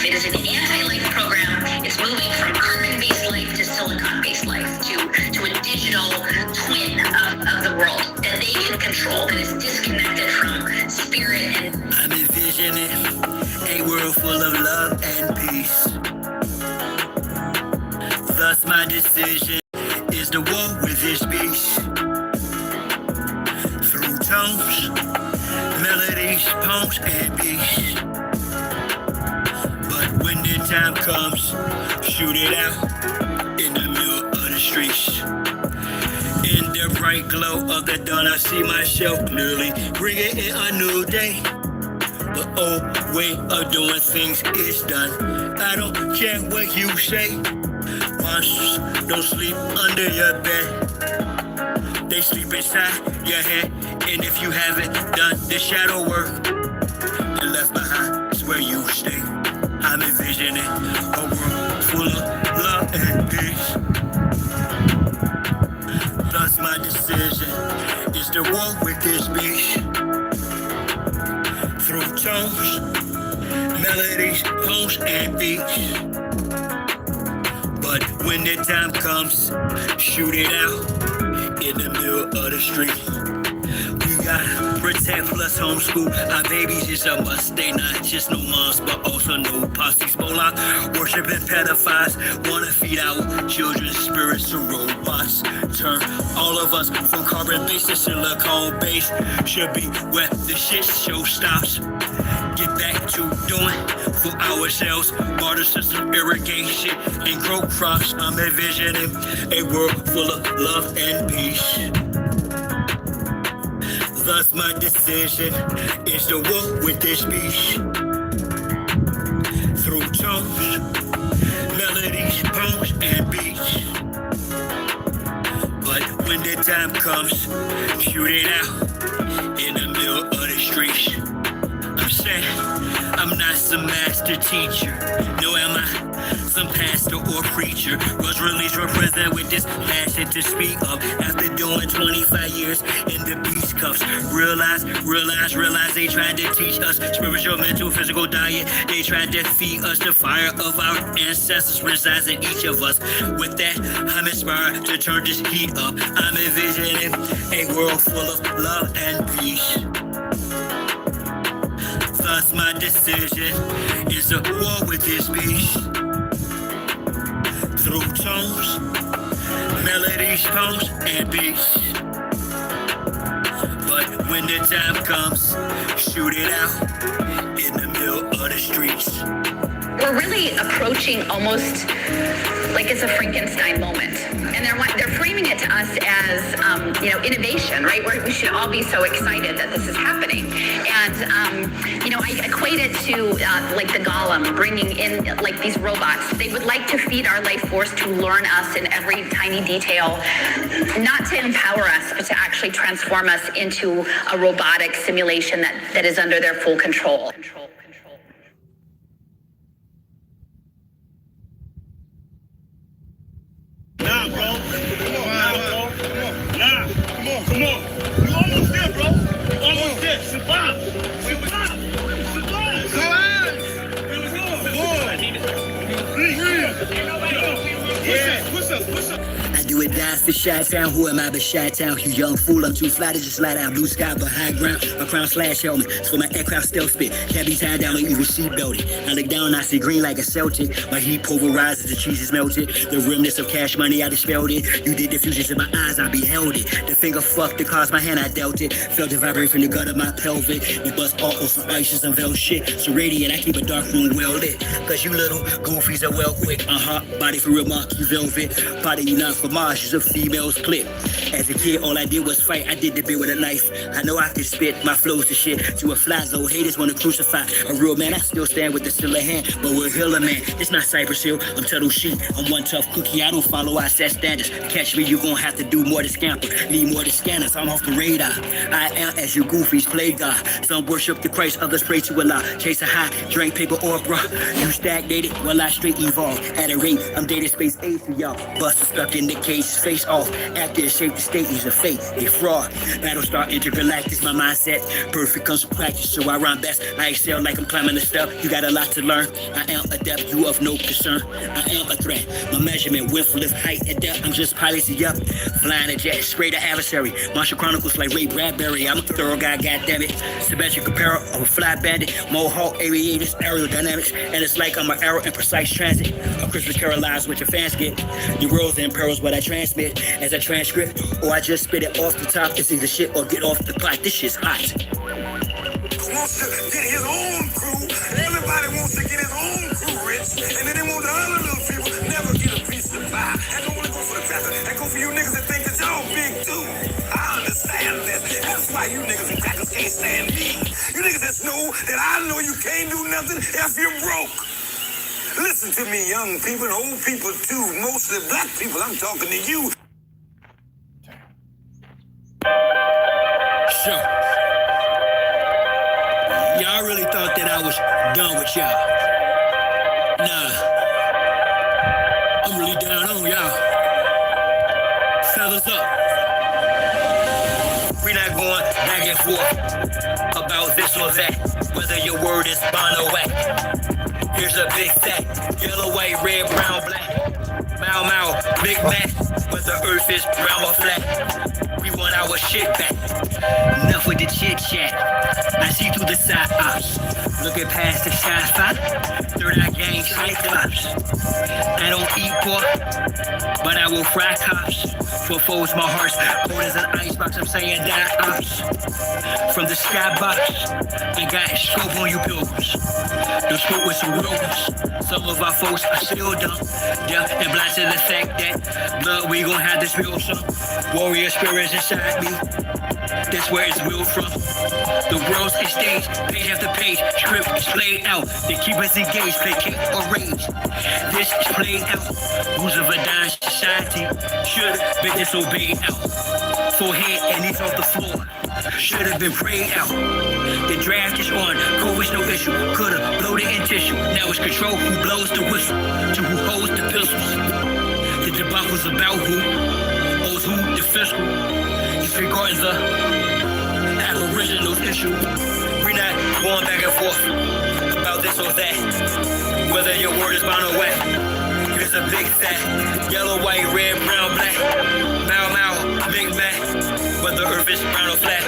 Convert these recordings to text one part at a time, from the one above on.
It is an anti-life program. It's moving from carbon-based life to silicon-based life to a digital twin of the world that they can control, that is disconnected from spirit and... I'm envisioning a world full of love and peace. Thus my decision is to walk with this beast. Through tones, melodies, poems, and beats. But when the time comes, shoot it out in the middle of the streets. In the bright glow of the dawn, I see myself clearly, bringing in a new day. The old way of doing things is done. I don't care what you say. Monsters don't sleep under your bed. They sleep inside your head. And if you haven't done the shadow work, and left behind is where you stay. I'm envisioning a world full of love and peace. Thus my decision is to walk with this beast. Through tones, melodies, poems, and beats. But when the time comes, shoot it out in the middle of the street. We gotta protect plus homeschool. Our babies is a must. They not just no moms, but also no posses. Mola, worshiping pedophiles. Wanna feed our children's spirits to robots. Turn all of us from carbon-based to silicone-based. Should be where the shit show stops. Get back to doing for ourselves. Water system irrigation and grow crops. I'm envisioning a world full of love and peace. Thus my decision is to walk with this beast. Through tones, melodies, poems, and beats. But when the time comes, shoot it out in the middle of the streets. I'm saying I'm not some master teacher. No, am I some pastor or preacher? Was released from prison with this passion to speak of. After doing 25 years in the beast cuffs. Realize they tried to teach us spiritual, mental, physical diet. They tried to feed us the fire of our ancestors resides in each of us. With that, I'm inspired to turn this heat up. I'm envisioning a world full of love and peace. Thus my decision is to war with this beast. Through tones, melodies, poems, and beats. But when the time comes, shoot it out in the middle of the streets. We're really approaching almost like it's a Frankenstein moment. And they're framing it to us as, innovation, right? Where we should all be so excited that this is happening. And, I equate it to like the Golem bringing in like these robots. They would like to feed our life force to learn us in every tiny detail, not to empower us, but to actually transform us into a robotic simulation that is under their full control. Nah, bro. Come on. You almost there, bro. Almost there. Survive. What's up? I do it die for Chi-Town. Who am I but Chi-Town? You young fool, I'm too fly to just slide out. Blue sky but high ground. My crown slash helmet. It's for my aircraft stealth spit. Can't be tied down or even seatbelted. I look down, I see green like a Celtic. My heat pulverizes, the cheese is melted. The remnants of cash money, I dispelled it. You did the fusions in my eyes, I beheld it. The finger fucked the cards, my hand, I dealt it. Felt it vibrate from the gut of my pelvic. You bust awful from ices and veil shit. So radiant, I keep a dark room well lit. Cause you little goofies are well quick. Body for real, mark you velvet. Body you not for marches of females clip. As a kid, all I did was fight. I did the bit with a knife. I know I can spit my flows to shit. To a fly zone, haters wanna crucify a real man. I still stand with the still a hand, but we're Hiller man. It's not Cypress Hill, I'm Tuttle Sheep. I'm one tough cookie, I don't follow, I set standards. Catch me, you gon' have to do more to scamper. Need more to scanners, I'm off the radar. I am as you goofies play God. Some worship the Christ, others pray to Allah. Chase a high, drink paper or bra. You stagnated, well I straight evolve. At a rate, I'm dated space age for y'all. Buster stuck in the cage. case, face off. After it shaped the state, he's a fake, a fraud. Battlestar intergalactic, my mindset. Perfect comes from practice, so I rhyme best. I excel like I'm climbing the step. You got a lot to learn. I am adept, you of no concern. I am a threat. My measurement, width, lift, height, and depth. I'm just piloting up. Flying a jet, spray the adversary. Martial Chronicles like Ray Bradbury. I'm a thorough guy, goddammit. Symmetric apparel of a fly bandit. Mohawk, aviators, aerodynamics. And it's like I'm an arrow in precise transit. A Christmas Carol lies what your fans get. Your worlds and perils what I transmit as a transcript. Or I just spit it off the top. It's either shit or get off the pot. This shit's hot. Wants to get his own crew. Everybody wants to get his own crew rich. And then they want the other little people never get a piece of the pie. I don't want to go for the cracker. I go for you niggas that think that y'all big too. I understand this. That's why you niggas and crackers can't stand me. You niggas that know that I know you can't do nothing if you're broke. Listen to me, young people and old people too. Mostly black people. I'm talking to you. Sure. Y'all really thought that I was done with y'all. Nah. I'm really down on y'all. Fellas up. We're not going back and forth about this or that. Whether your word is bond or whack. Here's a big stack. Yellow, white, red, brown, black. Mau Mau, Big Mac. Whether earth is round or flat. We want our shit back. Enough with the chit chat. I see through the side ops. Looking past the shot spot. Third eye gang cyclops. I don't eat pork, but I will fry cops. For foes, my heart's cold as an icebox. I'm saying that ops. From the skybox, I got scope on you pilgrims. The scope with some real ones. Some of our folks are still dumb. Deaf and blind to the fact that blood, we gon' have this real son. Warrior spirits inside me. That's where it's real from. The world's a stage, page after page, script is played out. They keep us engaged, placate or rage. This is played out. Rules of a dying society should have been disobeyed out. Forehead and knees off the floor should have been prayed out. The draft is on, COVID's no issue. Could've bloated in tissue. Now it's control who blows the whistle to who holds the pistols. The debacle's about who owes who the fiscal. Disregarding the aboriginal issue. We're not going back and forth about this or that. Whether your word is bond or whack. Here's a big stack. Yellow, white, red, brown, black. Mau Mau, Big Mac. Whether earth is round or flat.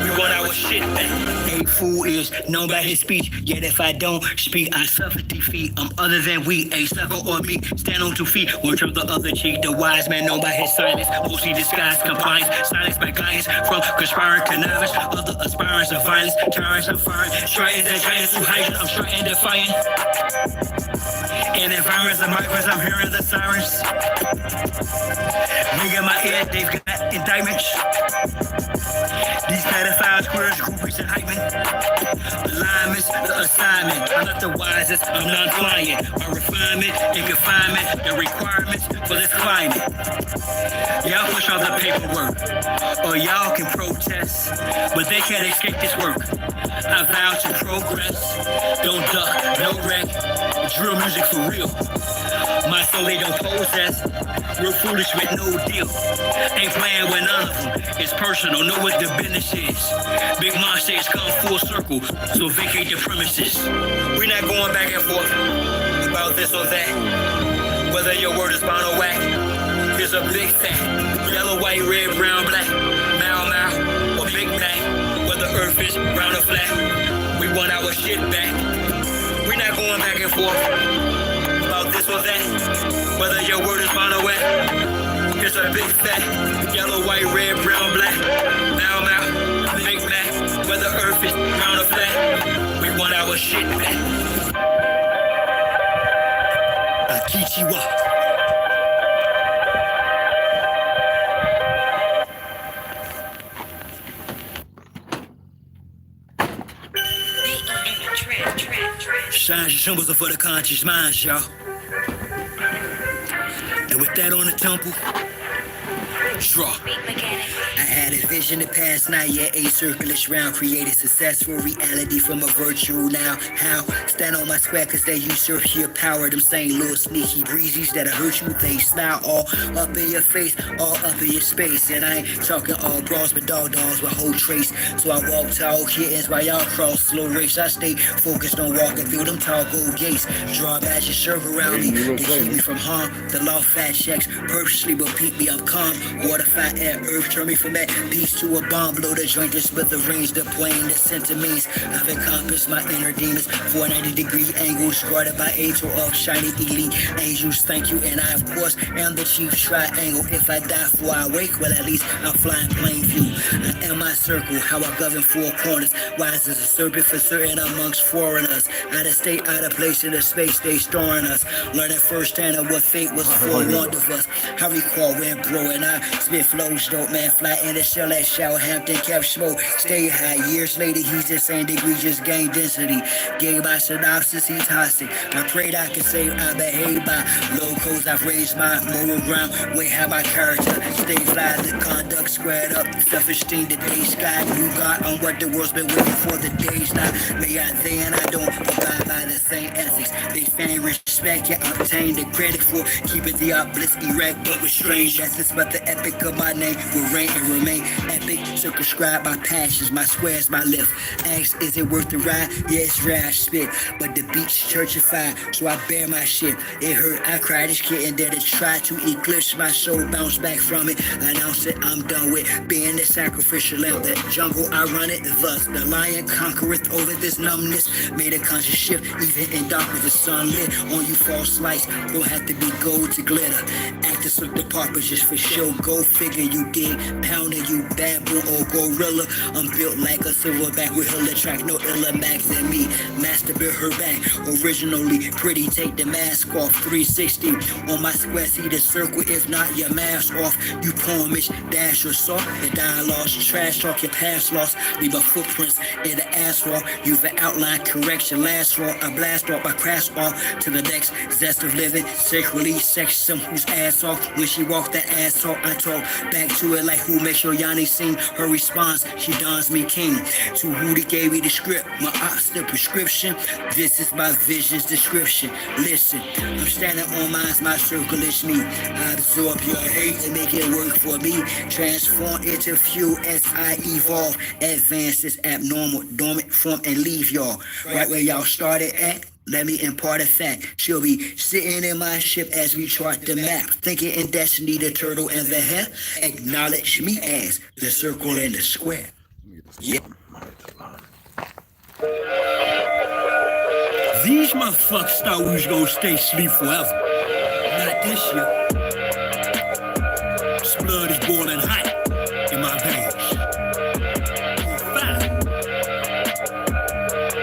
We want our shit back. A fool is known by his speech. Yet if I don't speak, I suffer defeat. I'm other than we, a sucker or me. Stand on 2 feet, one turn the other cheek. The wise man known by his silence. Mostly disguised compliance. Silence by guidance from conspiring connivance. Other aspirants of violence. Tyrants of fire. Striding and giants who hide. I'm striking defiant. In environments of migrants, I'm hearing the sirens. Ring in my ear, they've got indictments. These pedophiles, queers, groupies, and hype men. Alignments, the assignment. I'm not the wisest, I'm non-client. My refinement and confinement, the requirements for this climate. Y'all push all the paperwork, or y'all can protest, but they can't escape this work. I vow to progress, don't duck, no wreck. Drill music for real. My soul they don't possess. Real foolish with no deal. Ain't playing with none of them. It's personal, know what the business is. Big monsters come full circle, so vacate the premises. We're not going back and forth about this or that. Whether your word is bond or whack. Here's a big stack. Yellow, white, red, brown, black. Mau Mau or Big Mac. Whether earth is round or flat. We want our shit back. We're not going back and forth about this or that. Whether your word is bond or whack. Here's a big fat. Yellow, white, red, brown, black. Mau Mau, Big Mac. Whether earth is round or flat. We want our shit back. Akichiwa. Signs and symbols are for the conscious minds, y'all. And with that on the temple, Draw. I had a vision the past night, yeah, a circulus round. Created successful reality from a virtual now. How? Stand on my square cause they usurp your power. Them same little sneaky breezies that'll hurt you. They smile all up in your face, all up in your space. And I ain't talking all bras, but dogs with whole trace. So I walk tall kittens while y'all cross slow race. I stay focused on walking through them tall gold gates. Draw badges, circle around me to keep me from harm. The law fat checks purposely will peep me. I'm calm. Water, fire, air, earth, turn me from that peace to a bomb. Blow the joint, just with the range, the plane, the sentiments. I've encompassed my inner demons. 490-degree angles, guarded by angel of shiny elite angels. Thank you, and I of course am the chief triangle. If I die before I wake, well at least I'm flying plain view. I am my circle, how I govern four corners. Wise as a serpent for certain amongst foreigners. Out of state, out of place, in the space they storing us. Learning firsthand of what fate was forewarned of us. How we call when bro and I spit flows, dope man fly in the shell at Southampton, kept smoke. Stay high, years later he's the same degree, just gain density. Gave by synopsis, he's toxic. I prayed I could say I behave by locals. I've raised my moral ground, way how my character. Stay fly, the conduct squared up. Self-esteem, the day sky. New God on what the world's been waiting for, the days now. May I then I don't abide by the same ethics. They fan respect, yeah, obtain the credit for keeping the obelisk erect, but with strange essence. But the epic of my name will reign and remain epic. Circumscribed by passions, my squares, my lift. Ask, is it worth the ride? Yeah, it's rare, I spit. But the beach churchified, so I bear my shit. It hurt, I cried, this kid, and then it tried to eclipse my soul, bounce back from it. Announce that I'm done with being the sacrificial lamb. The jungle, I run it, thus the lion conquereth over this numbness. Made a conscious shift, even in darkness, the sun lit on you false lights. Don't have to be gold to glitter. Actors look the part, but just for show. Go figure, you dig. Pounding you bamboo or gorilla. I'm built like a silverback with Hilla track, no illa max than me. Master built her back, originally pretty. Take the mask off, 360 on my square. See the circle, if not your mask off. You poemish, dash or saw. The dialogue's trash talk, your past lost. Leave a footprints in the asphalt. You've an outline correction, last raw. I blast off, I crash off to the next zest of living. Sacredly, sex some whose ass off. When she walk that ass off, I talk back to it like who makes your Yanni sing. Her response, she dons me king. To who they gave me the script, my ops the prescription. This is my vision's description. Listen, I'm standing on mine's my circle is me. I absorb your hate and make it work for me. Transform into fuel as I evolve. Advance is abnormal, dormant, form and leave y'all. Right where y'all started at. Let me impart a fact. She'll be sitting in my ship as we chart the map. Thinking in destiny, the turtle and the hare. Acknowledge me as the circle and the square. Yeah. These motherfuckers thought we was gonna stay asleep forever. Not this year. This blood is boiling hot in my veins.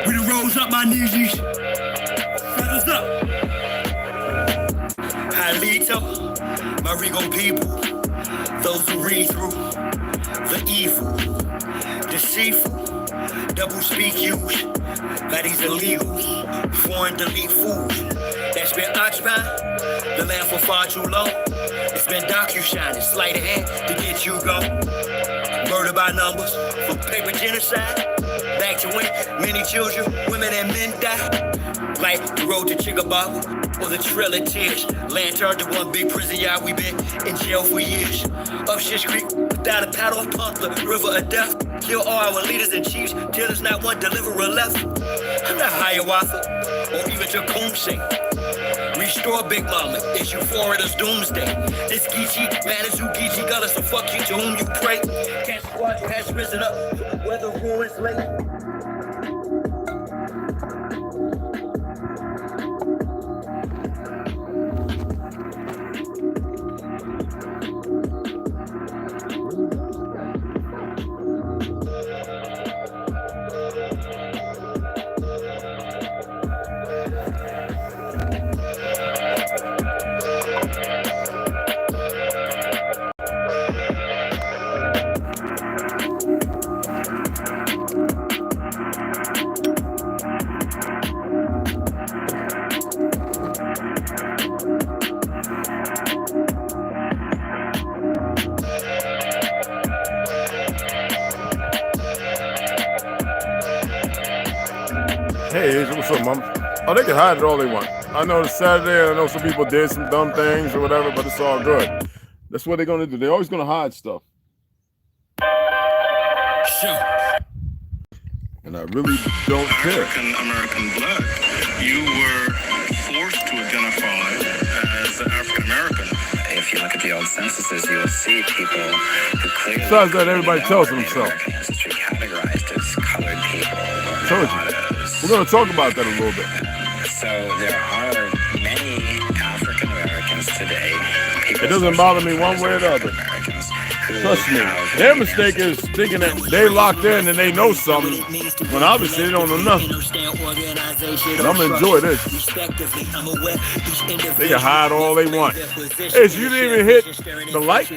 We done rose up my knees. Feathers up. Palito, my Rigo people. Those who read through the evil, deceitful, double speak use by these illegals, foreign delete fools that's been occupying the land for far too long. It's been docu-shining, sleight of hand to get you go. Murder by numbers, from paper genocide, back to when many children, women and men die. Like the road to Chickabaga, or the Trail of Tears. Land turned to one big prison yard, we been in jail for years. Up Shit's Creek, without a paddle, pump the river of death. Kill all our leaders and chiefs, till there's not one deliverer left. I'm not Hiawatha, or even Tecumseh. Restore Big Mama, issue foreigners doomsday. This Geechee, man is who Geechee got us, so fuck you to whom you pray. Cat squad has risen up, where the ruins lay. Hey, Asia, what's up, mom? Oh, they can hide it all they want. I know it's Saturday, I know some people did some dumb things or whatever, but it's all good. That's what they're gonna do. They're always gonna hide stuff. Sure. And I really don't care. African-American blood, you were forced to identify as African-American. If you look at the old censuses, you will see people who clearly... Besides that, everybody tells themselves. ...history categorized as colored people. Told you. We're going to talk about that a little bit. So there are many African-Americans today. It doesn't bother me one way or the other. Trust me. Their mistake is thinking that they locked in and they know something, when obviously they don't know nothing. And I'm going to enjoy this. They can hide all they want. Hey, so you didn't even hit the like?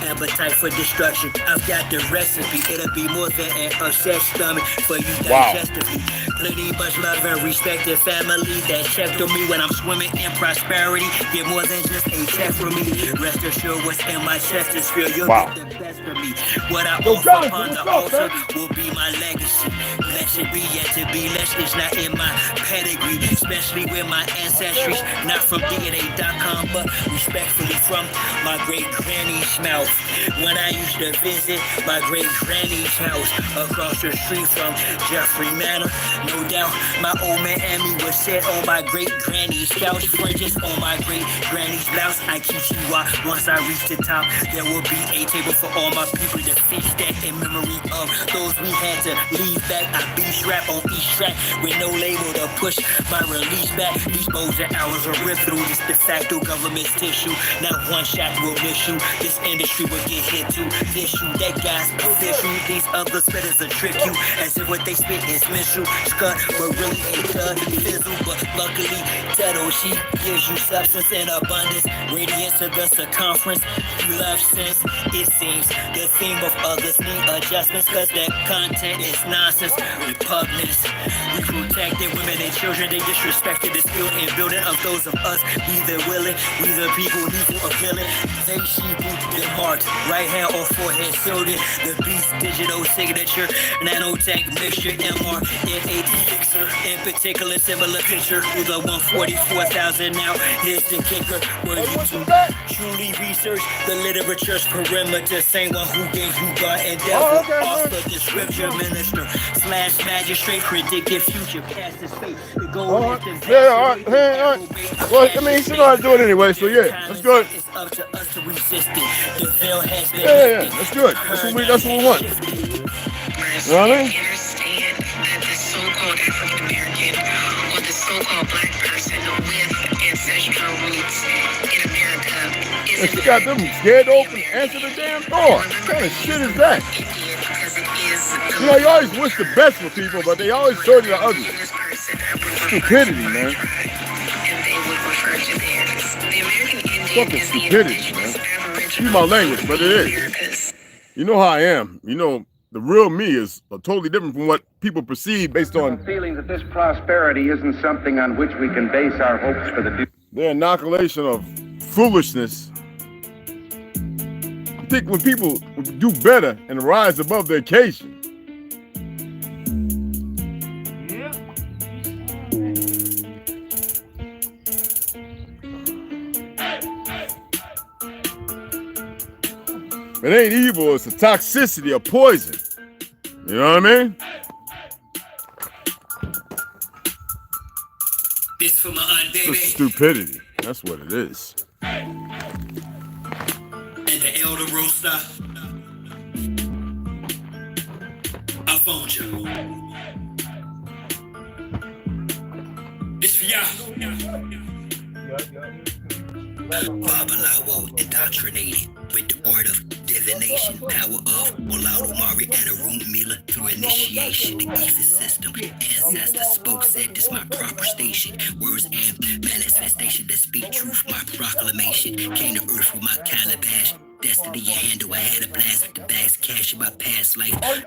Appetite for destruction. I've got the recipe. It'll be more than an upset stomach for you digestively. Plenty much love and respect and family that checked on me when I'm swimming in prosperity. Get more than just a check for me. Rest assured what's in my chest is real. You'll get the best from me. What I offer upon the altar will be my legacy. Blessed be yet to be less is not in my pedigree. Especially with my ancestries, not from DNA.com, but respectfully from my great granny's mouth. When I used to visit my great granny's house across the street from Jeffrey Manor, no doubt my old man Amy was sit on my great granny's couch, fringes on my great granny's blouse. I keep you out. Once I reach the top, there will be a table for all my people to feast that in memory of those we had to leave back. I be strapped on each track with no label to push my release back. These bows and arrows are ripped through this de facto government's tissue. Not one shot will miss you. This industry will get hit too. This you, that guy's official. These other spitters will trick you as if what they spit is missile. Scud, but really ain't cut. Fizzle, but luckily, Tuttle, she gives you substance in abundance. Radiance to the circumference. You love sense, it seems. The theme of others need adjustments, cause that content is nonsense. Repugnance. We protected women and children. They disrespected the skill and building of those of us. We the willing, we the people, lethal or killing. They sheeple, they marked. Right hand or forehead shielded. The beast digital signature. Nanotech mixture. mRNA elixir. In particular, similar picture to the 144,000 now. Here's the kicker. Were you to truly research the literature's perimeter? Same one who gave you God and devil. Author, the scripture minister / magistrate, predicted future past his fate. The goal is to all right. Well, I mean, you know how to do it anyway, so yeah, that's good. It's up to us to resist it. The veil has been Yeah, that's good. That's what we want. You know what I mean? Understand that the so-called African American or the so-called black person with ancestral roots in America is If you got them scared to open, answer the damn door. What kind of shit is that? Indian because it is You know, you always wish the best for people, but they always show you the ugly. Stupidity, man. And they would refer to theirs. The American Indian Fucking is the stupidity, indigenous man. aboriginal Excuse my language, but it is. Americas. You know how I am. You know, the real me is totally different from what people perceive based on Feeling that this prosperity isn't something on which we can base our hopes for the future. their inoculation of foolishness. I think when people do better and rise above their occasion, it ain't evil, it's a toxicity, a poison. You know what I mean? this for my aunt, It's baby. just stupidity. That's what it is. And the elder roaster. I phoned you. This for y'all. Babalawo indoctrinated with the art of divination, power of Olaudumare and Arun Mila through initiation, the Ether system. Ancestors spoke, said this my proper station. Words and manifestation that speak truth, my proclamation. Came to earth with my calabash. Destiny you handle. I had a blast with the bags, cash in my past life. Yeah. I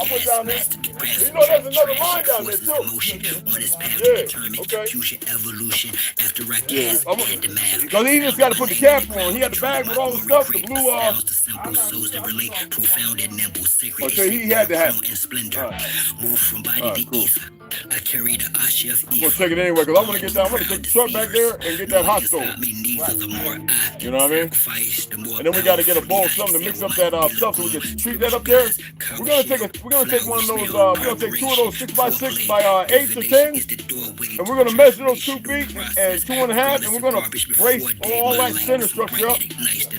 put down there. You know, there's another line down there too. On this path to determine future evolution. After I cast the math. Because he just got to put the cap on. He had the bag with all the stuff, the blue. Okay, he had to have it. Move from body to ether. I carry the Asha of I'm gonna take it anyway, because I'm gonna get down. I'm gonna take the truck back there and get that hot stove. You know what I mean? And then we gotta get a bowl, something to mix up that stuff so we can treat that up there. We're gonna take one of those. We're gonna take 2 of those 6x6 by 8s or 10s, and we're gonna measure those 2 feet and 2.5, and we're gonna brace all that center structure up.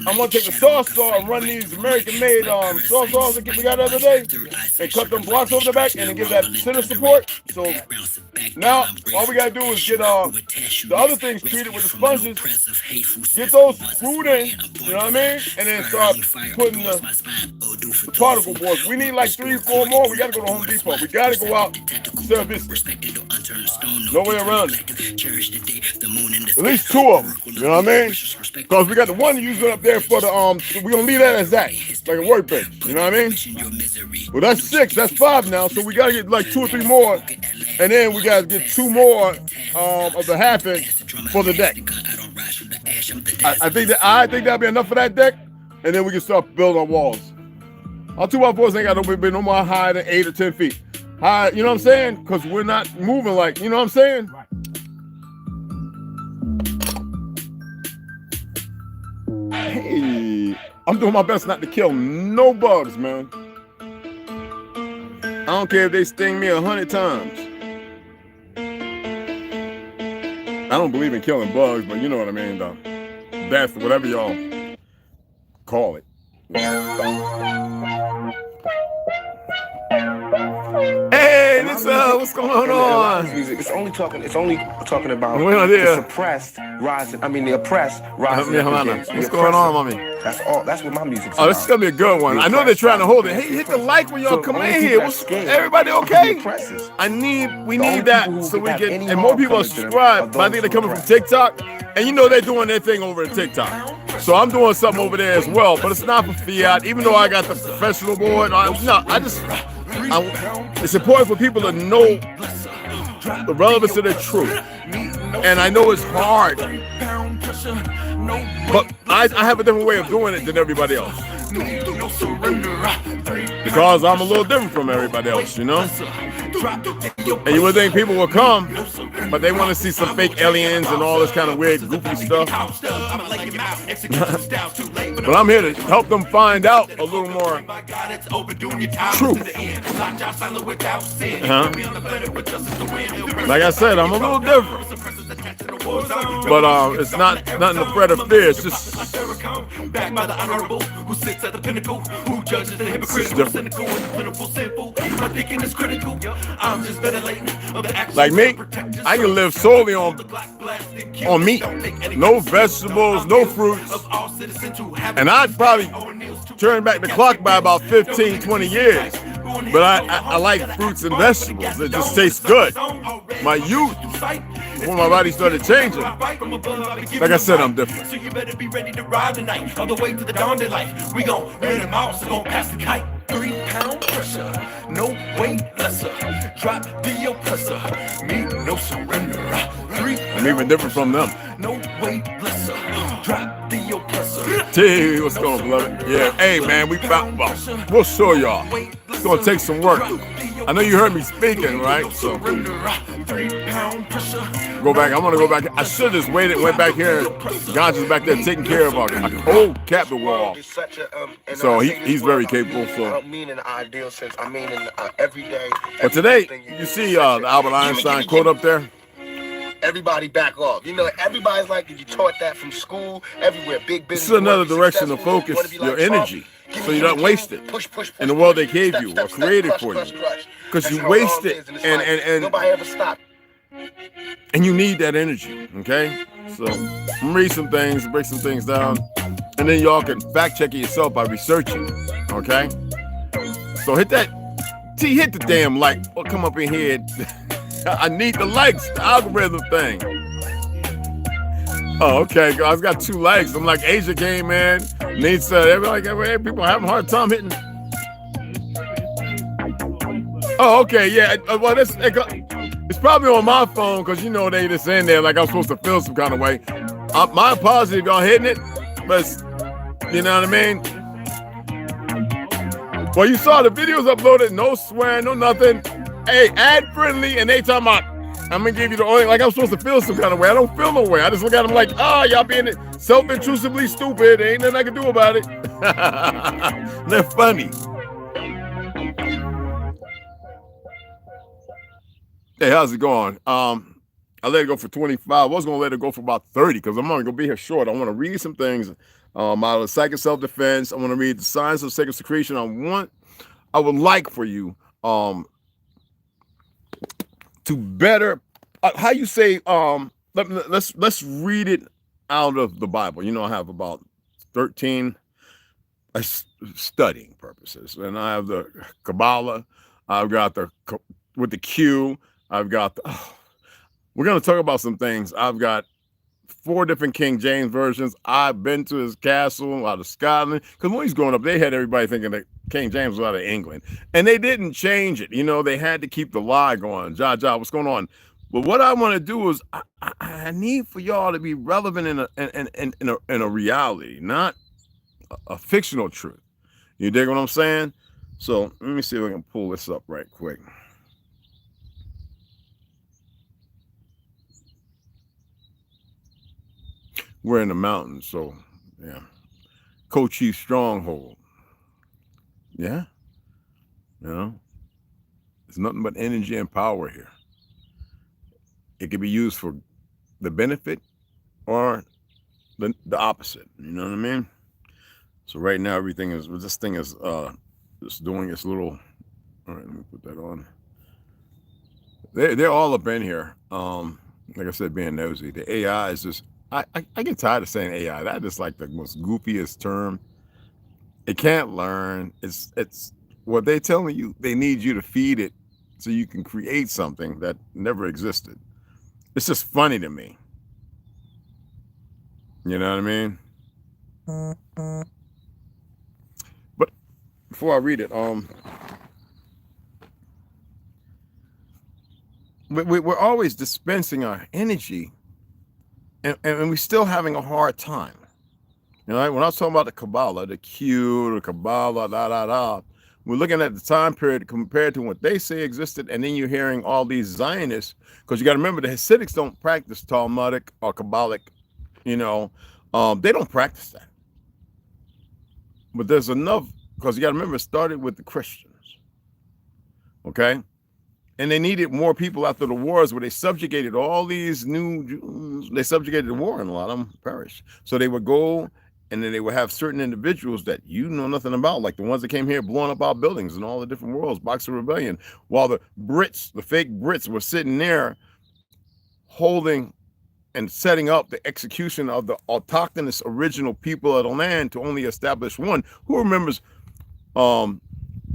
I'm gonna take a saw and run these American-made saws that we got the other day, and cut them blocks over the back, and then give that center support. So now all we gotta do is get the other things treated with the sponges, get those screwed in, you know what I mean, and then start putting the particle boards. We need like 3 or 4 more. We gotta go to Home Depot. We gotta go out service. No way around it. At least 2 of them, you know what I mean? Because we got the one using up there for the we're gonna leave that as that, like a workbench, you know what I mean? Well, that's 6, that's 5 now, so we gotta get like 2 or 3 more, and then we gotta get 2 more of the half-inch for the deck. I think that'll be enough for that deck, and then we can start building our walls. Our 2x4s ain't got to be no more higher than 8 or 10 feet. High, you know what I'm saying? Because we're not moving like, you know what I'm saying? Hey, I'm doing my best not to kill no bugs, man. I don't care if they sting me 100 times. I don't believe in killing bugs, but you know what I mean, though. Death, whatever y'all call it. Hey, what's going on? It's only talking about the suppressed rising. I mean, the oppressed rising. What's going on, mommy? That's all. That's what my music's about. Oh, this is gonna be a good one. I know they're trying to hold it. Hey, hit the like when y'all come in here. Everybody okay? We need that so we can, and more people are subscribed. But I think they're coming from TikTok, and you know they're doing their thing over at TikTok. So I'm doing something over there as well, but it's not for fiat. Even though I got the professional board, it's important for people to know the relevance of their truth. And I know it's hard, but I have a different way of doing it than everybody else. Because I'm a little different from everybody else, you know? And you would think people will come, but they want to see some fake aliens and all this kind of weird, goofy stuff. But I'm here to help them find out a little more truth. Like I said, I'm a little different. But it's not nothing to fret or fear. It's just different. Like me, I can live solely on meat. No vegetables, no fruits. And I'd probably turn back the clock by about 15, 20 years. But I like fruits and vegetables. It just tastes good. My youth, when my body started changing, like I said, I'm different. So you better be ready to ride tonight. On the way to the dawn daylight. We gon' burn them out, so gon' pass the kite. 3-pound pressure, no weight lesser. Drop the oppressor, me no surrender. I'm even different from them. No weight lesser. Drop the oppressor. Hey, what's going on, beloved? Yeah, hey man, we'll show y'all. It's gonna take some work. I know you heard me speaking, right? So go back. I'm gonna go back. I should have just went back here. Ganja's back there taking care of our whole capital wall. So he's very capable. So. I don't mean in the ideal sense. I mean in everyday. But today, you see the Albert Einstein quote up there. Everybody back off. You know, everybody's like, you taught that from school, everywhere. Big business. This is another direction to focus your energy, so you don't waste it in the world they gave you or created for you. Because you waste it, and nobody ever stopped. And you need that energy. Okay, so I'm gonna read some things, break some things down, and then y'all can fact check it yourself by researching. Okay, so hit the damn like. Or come up in here. I need the likes, the algorithm thing. Oh, okay. I got 2 likes. I'm like, Asia came in. Needs they're like, hey, people are having a hard time hitting. Oh, okay, yeah. Well, it's probably on my phone because you know they just in there like I'm supposed to feel some kind of way. My apologies if y'all hitting it, but you know what I mean. Well, you saw the videos uploaded, no swearing, no nothing. Hey, ad friendly, and they talking about I'm gonna give you the only like I'm supposed to feel some kind of way. I don't feel no way. I just look at them like, y'all being self-intrusively stupid. There ain't nothing I can do about it. They're funny. Hey, how's it going? I let it go for 25. I was gonna let it go for about 30 because I'm only gonna be here short. I want to read some things out of psychic self-defense. I want to read the signs of sacred secretion. I would like for you to better how you say let's read it out of the Bible. You know, I have about 13 studying purposes, and I have the Kabbalah. I've got the with the Q. I've got we're going to talk about some things. I've got 4 different King James versions. I've been to his castle out of Scotland because when he's growing up, they had everybody thinking that King James was out of England, and they didn't change it. You know, they had to keep the lie going. Jah, what's going on? But what I want to do is I need for y'all to be relevant in a reality, not a fictional truth. You dig what I'm saying? So let me see if I can pull this up right quick. We're in the mountains, so yeah. Co-Chief Stronghold. Yeah. You know, there's nothing but energy and power here. It can be used for the benefit or the opposite. You know what I mean? So right now everything is this thing is just doing its little. All right, let me put that on. They're all up in here. Like I said, being nosy. The AI is just I get tired of saying AI. That is like the most goofiest term. It can't learn. It's what they're telling you. They need you to feed it so you can create something that never existed. It's just funny to me. You know what I mean? But before I read it, we're always dispensing our energy, and we're still having a hard time. You know, when I was talking about the Kabbalah, the Q, the Kabbalah, we're looking at the time period compared to what they say existed, and then you're hearing all these Zionists, because you got to remember the Hasidics don't practice Talmudic or Kabbalic, you know, they don't practice that. But there's enough, because you got to remember it started with the Christians, okay? And they needed more people after the wars where they subjugated all these new Jews. They subjugated the war and a lot of them perished. So they would go and then they would have certain individuals that you know nothing about, like the ones that came here blowing up our buildings in all the different worlds, Boxer Rebellion, while the Brits, the fake Brits, were sitting there holding and setting up the execution of the autochthonous original people of the land to only establish one. Who remembers in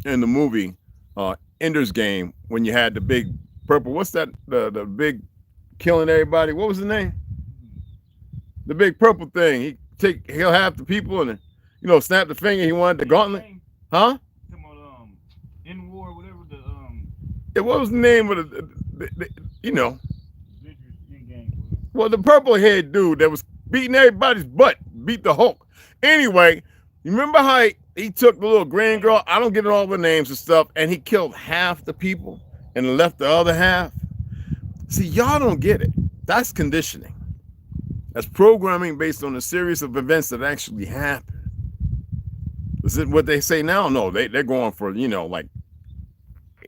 the movie Ender's Game when you had the big purple, what's that, the big killing everybody, what was the name? The big purple thing. He'll have the people and, you know, snap the finger. He wanted the gauntlet. Huh? In war, whatever the Yeah, what was the name of the you know? Well, the purple head dude that was beating everybody's butt, beat the Hulk. Anyway, you remember how he took the little grand girl? I don't get all the names and stuff, and he killed half the people and left the other half. See, y'all don't get it. That's conditioning. That's programming based on a series of events that actually happen. Is it what they say now? No, they're going for, you know, like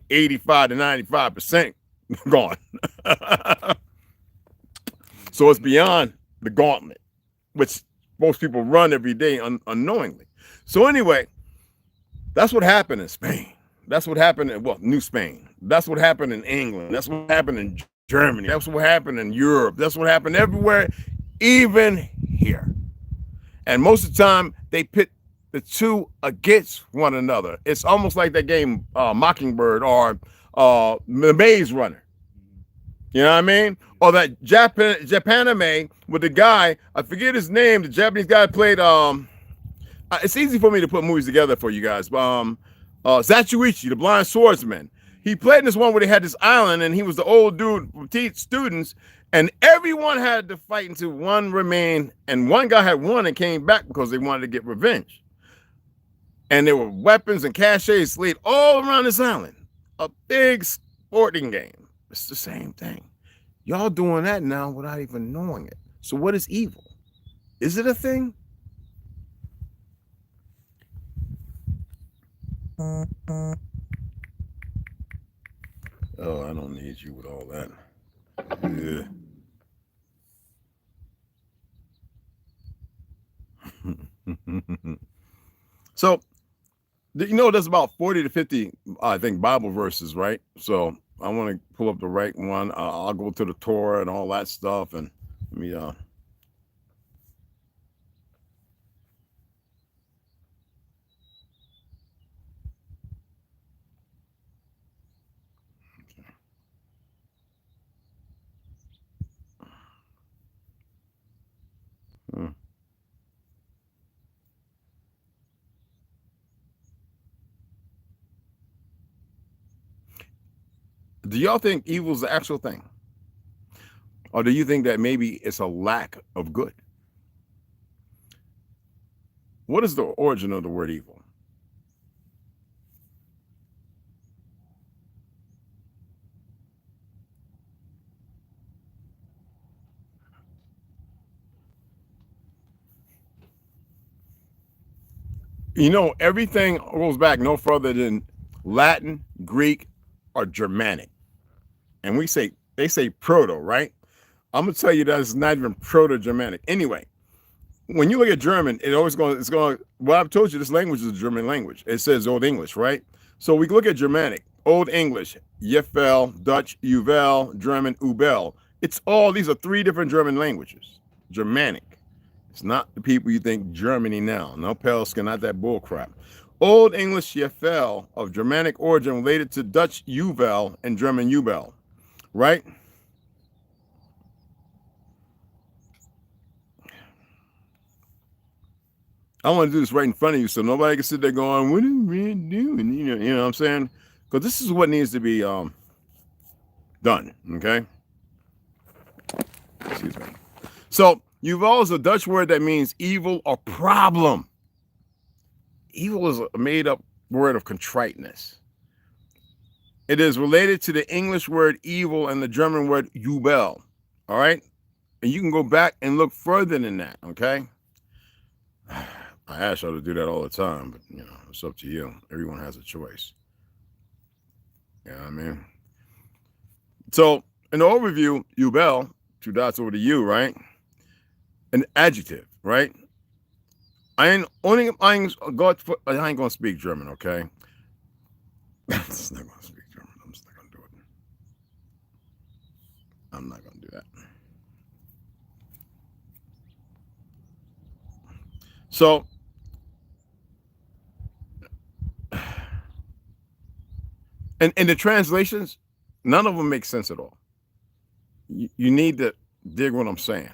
85 to 95% gone. So it's beyond the gauntlet, which most people run every day unknowingly. So anyway, that's what happened in Spain. That's what happened in, New Spain. That's what happened in England. That's what happened in Germany. That's what happened in Europe. That's what happened everywhere, even here. And most of the time, they pit the two against one another. It's almost like that game Mockingbird or The Maze Runner. You know what I mean? Oh, that Japanime with the guy, I forget his name, the Japanese guy played, it's easy for me to put movies together for you guys. Zatuichi, the blind swordsman. He played in this one where they had this island and he was the old dude who teach students, and everyone had to fight until one remained, and one guy had won and came back because they wanted to get revenge. And there were weapons and caches laid all around this island. A big sporting game. It's the same thing. Y'all doing that now without even knowing it. So what is evil? Is it a thing? Oh, I don't need you with all that. Yeah. So, you know, there's about 40 to 50, I think, Bible verses, right? So I want to pull up the right one. I'll go to the Torah and all that stuff. And let me, do y'all think evil is the actual thing? Or do you think that maybe it's a lack of good? What is the origin of the word evil? You know, everything goes back no further than Latin, Greek, or Germanic. And they say proto, right? I'm gonna tell you that it's not even proto-Germanic. Anyway, when you look at German, it's going, well, I've told you this language is a German language. It says Old English, right? So we look at Germanic, Old English, Yefel, Dutch, Uvel, German, Ubel. These are three different German languages. Germanic. It's not the people you think Germany now. No Pelska, not that bull crap. Old English Yefel of Germanic origin related to Dutch Uvel and German Ubel, right? I want to do this right in front of you so nobody can sit there going, what are we doing? You know what I'm saying? Because this is what needs to be done, okay? Excuse me. So, Yuval is a Dutch word that means evil or problem. Evil is a made-up word of contriteness. It is related to the English word evil and the German word Ubel, all right? And you can go back and look further than that, okay? I ask y'all to do that all the time, but, you know, it's up to you. Everyone has a choice. You know what I mean? So, in the overview, Ubel, 2 dots over the U, right? An adjective, right? I ain't gonna speak German, okay? I'm just not gonna speak German. I'm just not gonna do it. I'm not gonna do that. So, and in the translations, none of them make sense at all. You need to dig what I'm saying.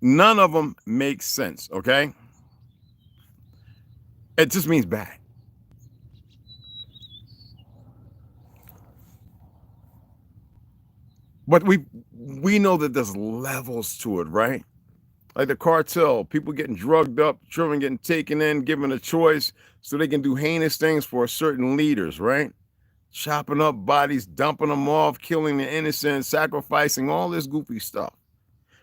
None of them make sense, okay? It just means bad. But we know that there's levels to it, right? Like the cartel, people getting drugged up, children getting taken in, given a choice so they can do heinous things for certain leaders, right? Chopping up bodies, dumping them off, killing the innocent, sacrificing, all this goofy stuff.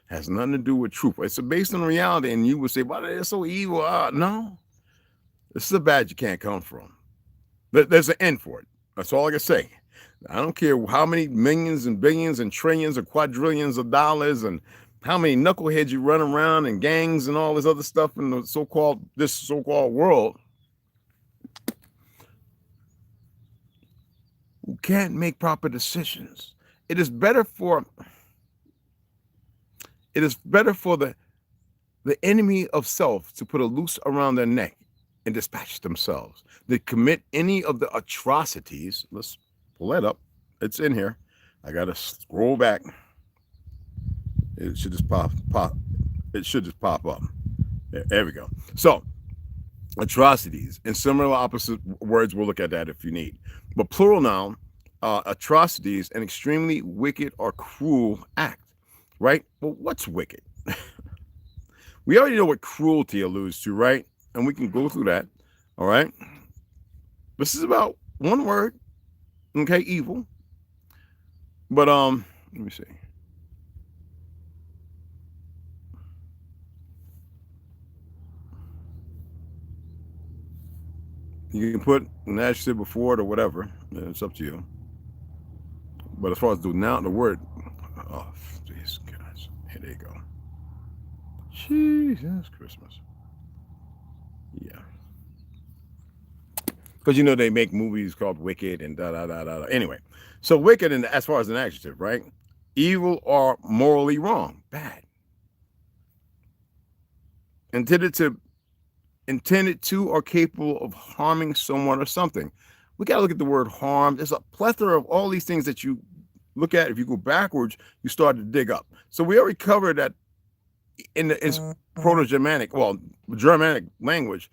Has nothing to do with truth. It's based on reality, and you would say, "But they're so evil." No, this is a bad you can't come from. There's an end for it. That's all I can say. I don't care how many millions and billions and trillions and quadrillions of dollars and how many knuckleheads you run around and gangs and all this other stuff in the so-called world who can't make proper decisions. It is better for the enemy of self to put a noose around their neck and dispatch themselves. They commit any of the atrocities. Let's pull that up. It's in here. I got to scroll back. It should just pop. It should just pop up. There we go. So, atrocities and similar opposite words. We'll look at that if you need. But plural noun, atrocities, an extremely wicked or cruel act. Right? Well, what's wicked? We already know what cruelty alludes to, right? And we can go through that. All right. This is about one word. Okay, evil. But let me see. You can put an adjective before it or whatever. It's up to you. But as far as the noun, the word, oh, these guys. Here they go. Jesus Christmas. Yeah. Because you know they make movies called Wicked and da da da da. Anyway, so wicked, and as far as an adjective, right? Evil or morally wrong, bad. Intended to or capable of harming someone or something. We got to look at the word harm. There's a plethora of all these things that you look at. If you go backwards, you start to dig up. So we already covered that in the Proto-Germanic, well, Germanic language.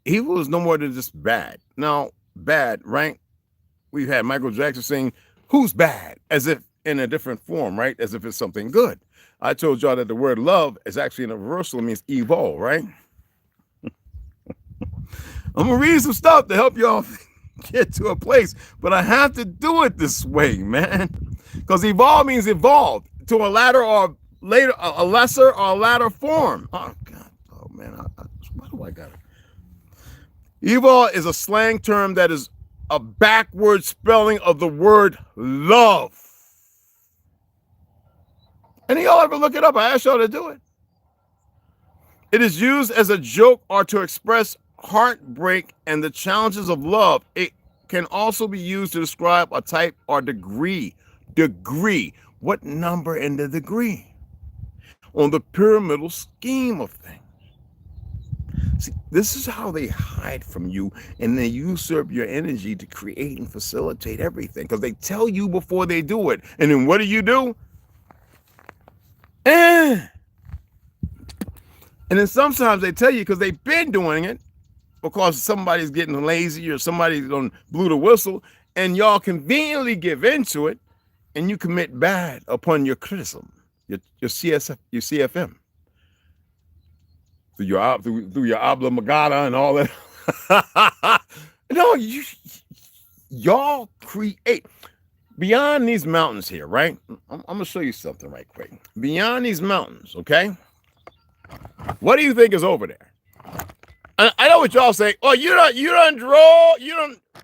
Evil is no more than just bad. Now, bad, right? We've had Michael Jackson saying, who's bad? As if in a different form, right? As if it's something good. I told y'all that the word love is actually in a reversal. It means evil, right? I'm going to read some stuff to help y'all get to a place, but I have to do it this way, man. Because evolve means evolved to a latter or later, a lesser or a latter form. Oh, God. Oh, man. Why do I got it? Evil is a slang term that is a backward spelling of the word love. Any of y'all ever look it up? I asked y'all to do it. It is used as a joke or to express heartbreak and the challenges of love. It can also be used to describe a type or degree. Degree. What number in the degree? On the pyramidal scheme of things. See, this is how they hide from you, and they usurp your energy to create and facilitate everything, because they tell you before they do it. And then what do? And then sometimes they tell you because they've been doing it, because somebody's getting lazy or somebody done blew the whistle, and y'all conveniently give into it, and you commit bad upon your criticism, your CFM. Through your obla magada and all that. No, y'all create beyond these mountains here, right? I'm gonna show you something right quick. Beyond these mountains, okay? What do you think is over there? I know what y'all say. Oh,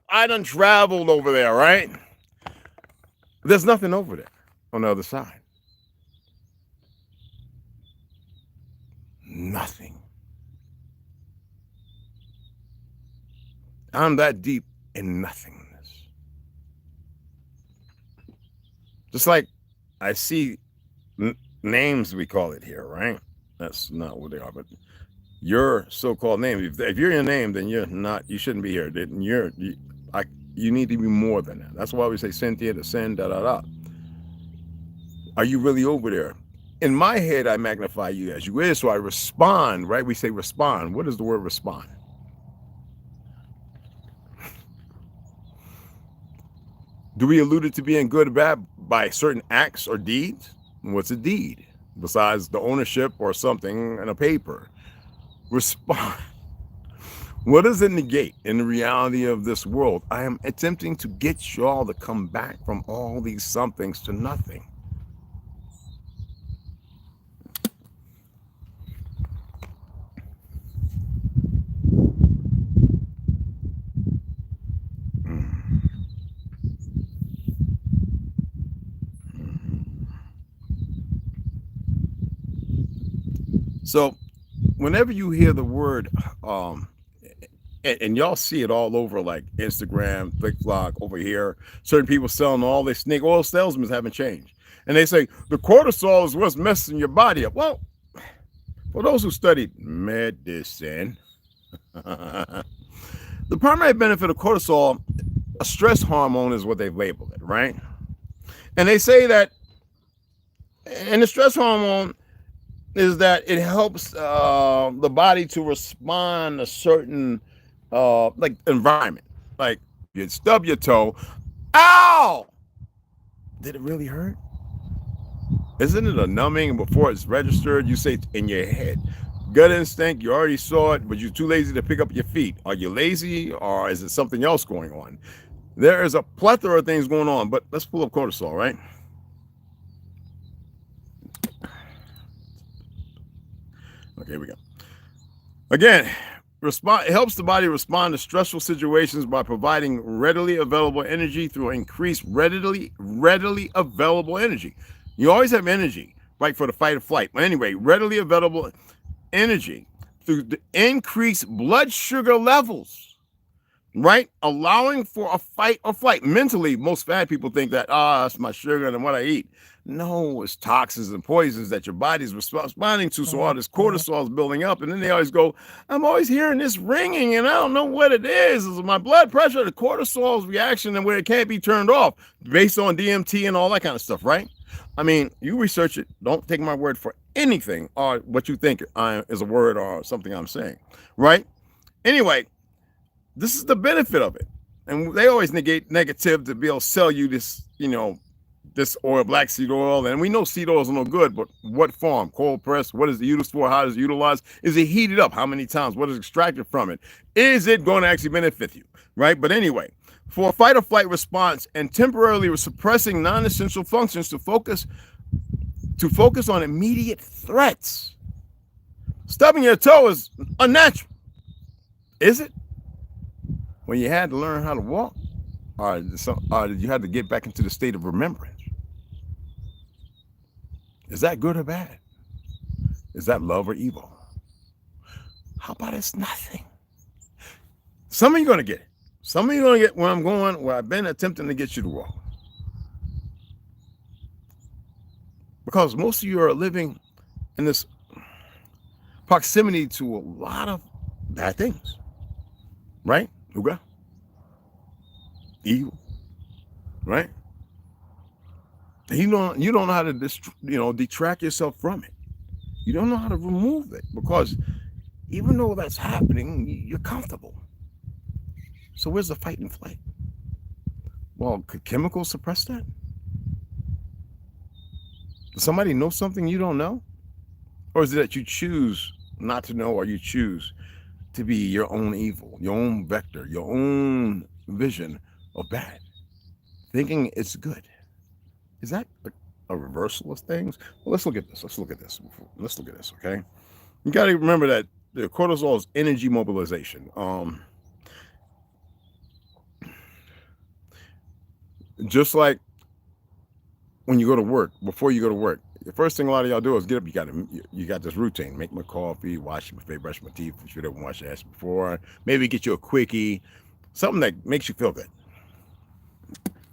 I done traveled over there, right? There's nothing over there on the other side. Nothing. I'm that deep in nothingness. Just like I see names, we call it here, right? That's not what they are, but your so-called name. If you're your name, then you're not. You shouldn't be here. Then you need to be more than that. That's why we say Cynthia to send da da da. Are you really over there? In my head, I magnify you as you is, so I respond, right? We say respond. What is the word respond? Do we allude it to being good or bad by certain acts or deeds? What's a deed? Besides the ownership or something in a paper. Respond. What does it negate in the reality of this world? I am attempting to get y'all to come back from all these somethings to nothing. So whenever you hear the word, and y'all see it all over, like Instagram, TikTok, over here, certain people selling all their snake oil salesmen haven't changed. And they say, the cortisol is what's messing your body up. Well, for those who studied medicine, the primary benefit of cortisol, a stress hormone is what they've labeled it, right? And they say that And the stress hormone is that it helps the body to respond a certain like environment. Like you stub your toe, ow! Did it really hurt? Isn't it a numbing? And before it's registered, you say in your head, gut instinct, you already saw it, but you're too lazy to pick up your feet. Are you lazy, or is it something else going on? There is a plethora of things going on, but let's pull up cortisol, right? Okay, here we go. Again, it helps the body respond to stressful situations by providing readily available energy through increased readily available energy. You always have energy, right, for the fight or flight. But anyway, readily available energy through the increased blood sugar levels, right? Allowing for a fight or flight. Mentally, most fat people think that, that's my sugar and what I eat. No, it's toxins and poisons that your body's responding to. So all this cortisol is building up. And then they always go, I'm always hearing this ringing and I don't know what it is. Is my blood pressure, the cortisol's reaction, and where it can't be turned off based on DMT and all that kind of stuff, right? I mean, you research it. Don't take my word for anything or what you think is a word or something I'm saying, right? Anyway, this is the benefit of it. And they always negate negative to be able to sell you this, this oil, black seed oil. And we know seed oils are no good, but what form? Cold pressed? What is it used for? How is it utilized? Is it heated up? How many times? What is extracted from it? Is it going to actually benefit you, right? But anyway, for a fight or flight response and temporarily suppressing non-essential functions to focus on immediate threats. Stubbing your toe is unnatural. Is it? When you had to learn how to walk, or you had to get back into the state of remembrance. Is that good or bad? Is that love or evil? How about it's nothing? Some of you are going to get it. Some of you are going to get where I'm going, where I've been attempting to get you to walk. Because most of you are living in this proximity to a lot of bad things, right? Uga, evil, right? You don't know how to detract yourself from it. You don't know how to remove it, because even though that's happening, you're comfortable. So where's the fight and flight? Well, could chemicals suppress that? Does somebody know something you don't know? Or is it that you choose not to know, or you choose to be your own evil, your own vector, your own vision of bad, thinking it's good? Is that a reversal of things? Well, let's look at this. Let's look at this, okay? You got to remember that the cortisol is energy mobilization. Just like when you go to work, before you go to work, the first thing a lot of y'all do is get up. You got this routine: make my coffee, wash my face, brush my teeth, if you didn't wash your ass before. Maybe get you a quickie, something that makes you feel good.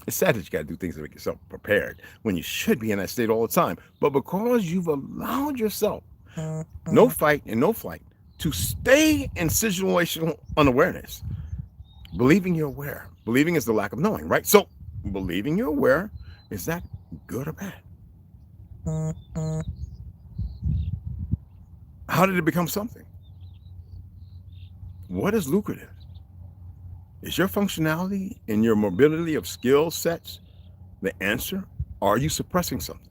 It's sad that you got to do things to make yourself prepared when you should be in that state all the time. But because you've allowed yourself, no fight and no flight, to stay in situational unawareness, believing you're aware. Believing is the lack of knowing, right? So believing you're aware, is that good or bad? How did it become something? What is lucrative? Is your functionality and your mobility of skill sets the answer? Or are you suppressing something?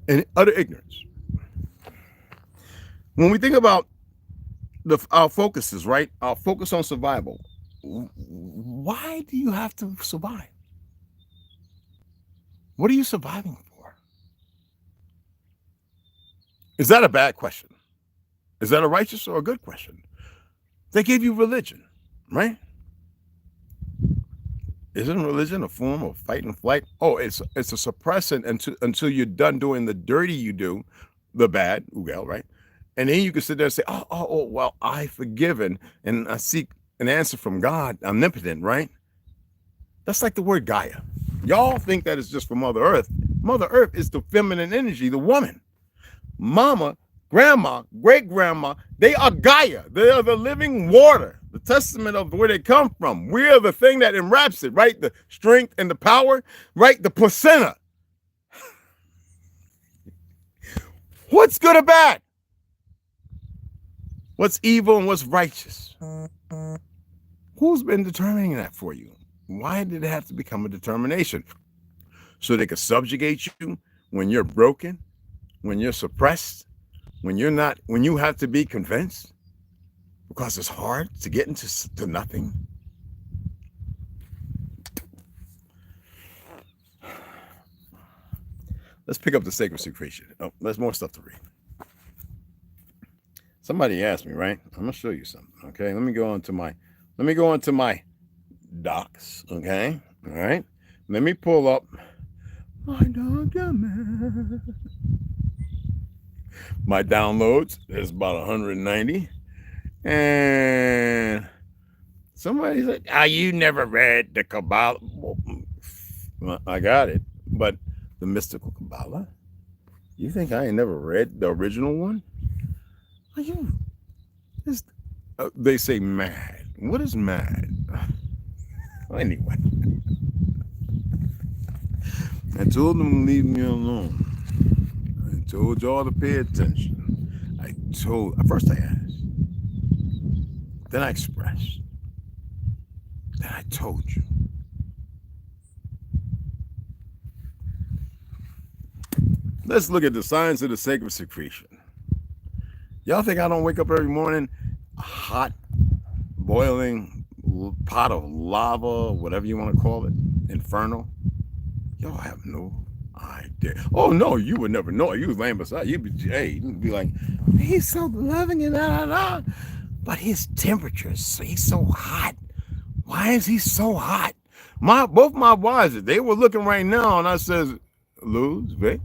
And utter ignorance. When we think about our focuses, right? Our focus on survival. Why do you have to survive? What are you surviving for? Is that a bad question? Is that a righteous or a good question? They gave you religion, right? Isn't religion a form of fight and flight? Oh, it's a suppressant until you're done doing the dirty you do, the bad, right? And then you can sit there and say, well, I've forgiven and I seek an answer from God, omnipotent, right? That's like the word Gaia. Y'all think that it's just for Mother Earth. Mother Earth is the feminine energy, the woman. Mama, grandma, great-grandma, they are Gaia. They are the living water, the testament of where they come from. We're the thing that enwraps it, right? The strength and the power, right? The placenta. What's good or bad? What's evil and what's righteous? Who's been determining that for you? Why did it have to become a determination? So they could subjugate you when you're broken, when you're suppressed, when you have to be convinced? Because it's hard to get into nothing. Let's pick up the sacred secretion. Oh, there's more stuff to read. Somebody asked me, right? I'm gonna show you something. Okay, let me go on to my docs. Okay, all right. Let me pull up my document. My downloads. There's about 190. And somebody said, you never read the Kabbalah. Well, I got it, but the mystical Kabbalah? You think I ain't never read the original one? Are you? They say mad. What is mad? Anyway. I told them to leave me alone. I told y'all to pay attention. First I asked. Then I expressed. Then I told you. Let's look at the science of the sacred secretion. Y'all think I don't wake up every morning a hot, boiling pot of lava, whatever you want to call it, inferno? Y'all have no idea. Oh no, you would never know. You was laying beside. You'd be like, he's so loving and but his temperature he's so hot. Why is he so hot? Both my wives, they were looking right now, and I says, Luz, Vic,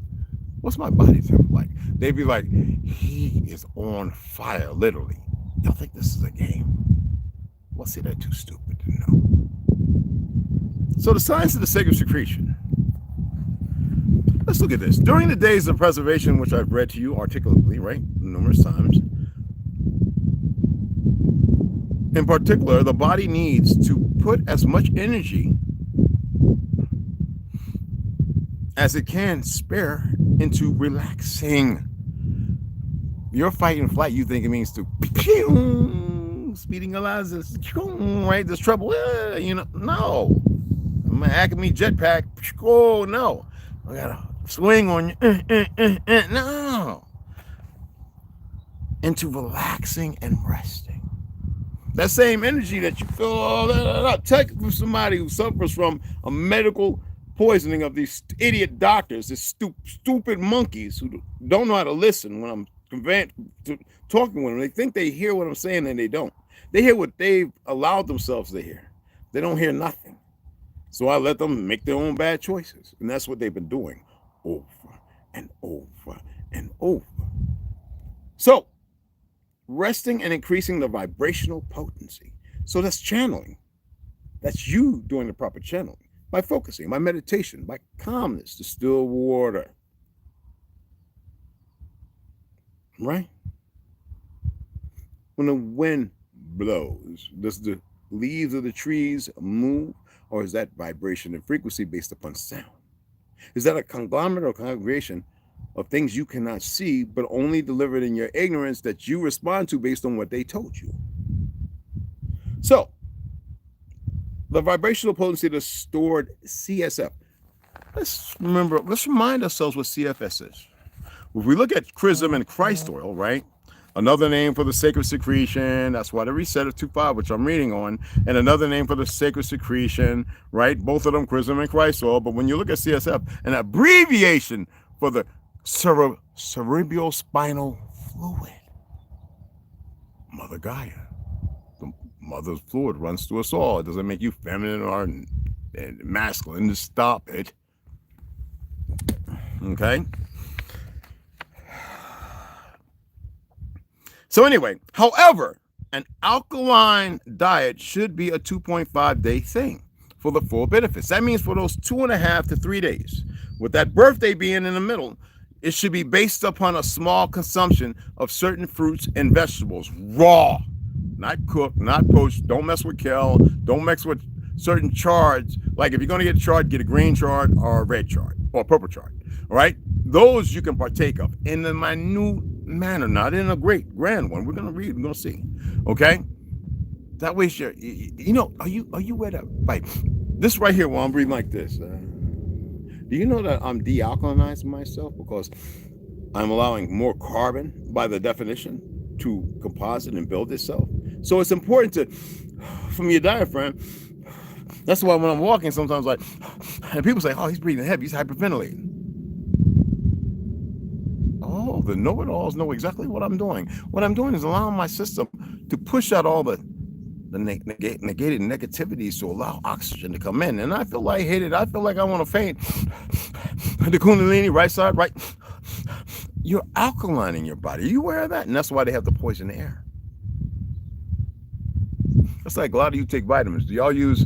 what's my body temperature like? They'd be like, he is on fire, literally. Y'all think this is a game? Well, see, they're too stupid to know. So the science of the sacred secretion. Let's look at this. During the days of preservation, which I've read to you articulately, right, numerous times, in particular, the body needs to put as much energy as it can spare into relaxing. Your fight and flight, you think it means to speeding allows us, right? There's trouble, no. I'm an Acme jetpack, oh no. I gotta swing on you, no. Into relaxing and resting. That same energy that you feel, take from somebody who suffers from a medical poisoning of these idiot doctors, these stupid monkeys who don't know how to listen when I'm talking with them. They think they hear what I'm saying and they don't. They hear what they've allowed themselves to hear. They don't hear nothing. So I let them make their own bad choices. And that's what they've been doing over and over and over. So resting and increasing the vibrational potency. So that's channeling. That's you doing the proper channeling. By focusing, by meditation, by calmness, the still water. Right? When the wind blows, does the leaves of the trees move, or is that vibration and frequency based upon sound? Is that a conglomerate or congregation of things you cannot see, but only delivered in your ignorance that you respond to based on what they told you? So, the vibrational potency of the stored CSF. Let's remind ourselves what CFS is. If we look at chrism and Christ oil, right? Another name for the sacred secretion, that's why the reset of 2.5, which I'm reading on, and another name for the sacred secretion, right? Both of them chrism and Christ oil. But when you look at CSF, an abbreviation for the cerebral spinal fluid, Mother Gaia. The mother's fluid runs through us all. It doesn't make you feminine or masculine. Just stop it. Okay? So anyway, however, an alkaline diet should be a 2.5 day thing for the full benefits. That means for those 2.5 to 3 days, with that birthday being in the middle, it should be based upon a small consumption of certain fruits and vegetables, raw, not cooked, not poached. Don't mess with kale. Don't mix with certain chards. Like if you're going to get a chard, get a green chard or a red chard or a purple chard. All right. those you can partake of in a minute manner, not in a great grand one. We're gonna read, we're gonna see. Okay? That way, you know, are you aware that, like, this right here, while I'm breathing like this, do you know that I'm dealkalinizing myself because I'm allowing more carbon, by the definition, to composite and build itself? So it's important to, from your diaphragm, that's why when I'm walking, sometimes like, and people say, oh, he's breathing heavy, he's hyperventilating. Oh, the know-it-alls know exactly what I'm doing. What I'm doing is allowing my system to push out all the negated negativities to allow oxygen to come in. And I feel lightheaded. I feel like I want to faint. The Kundalini, right side, right. You're alkalining your body. Are you aware of that? And that's why they have to poison the air. It's like a lot of you take vitamins. Do y'all use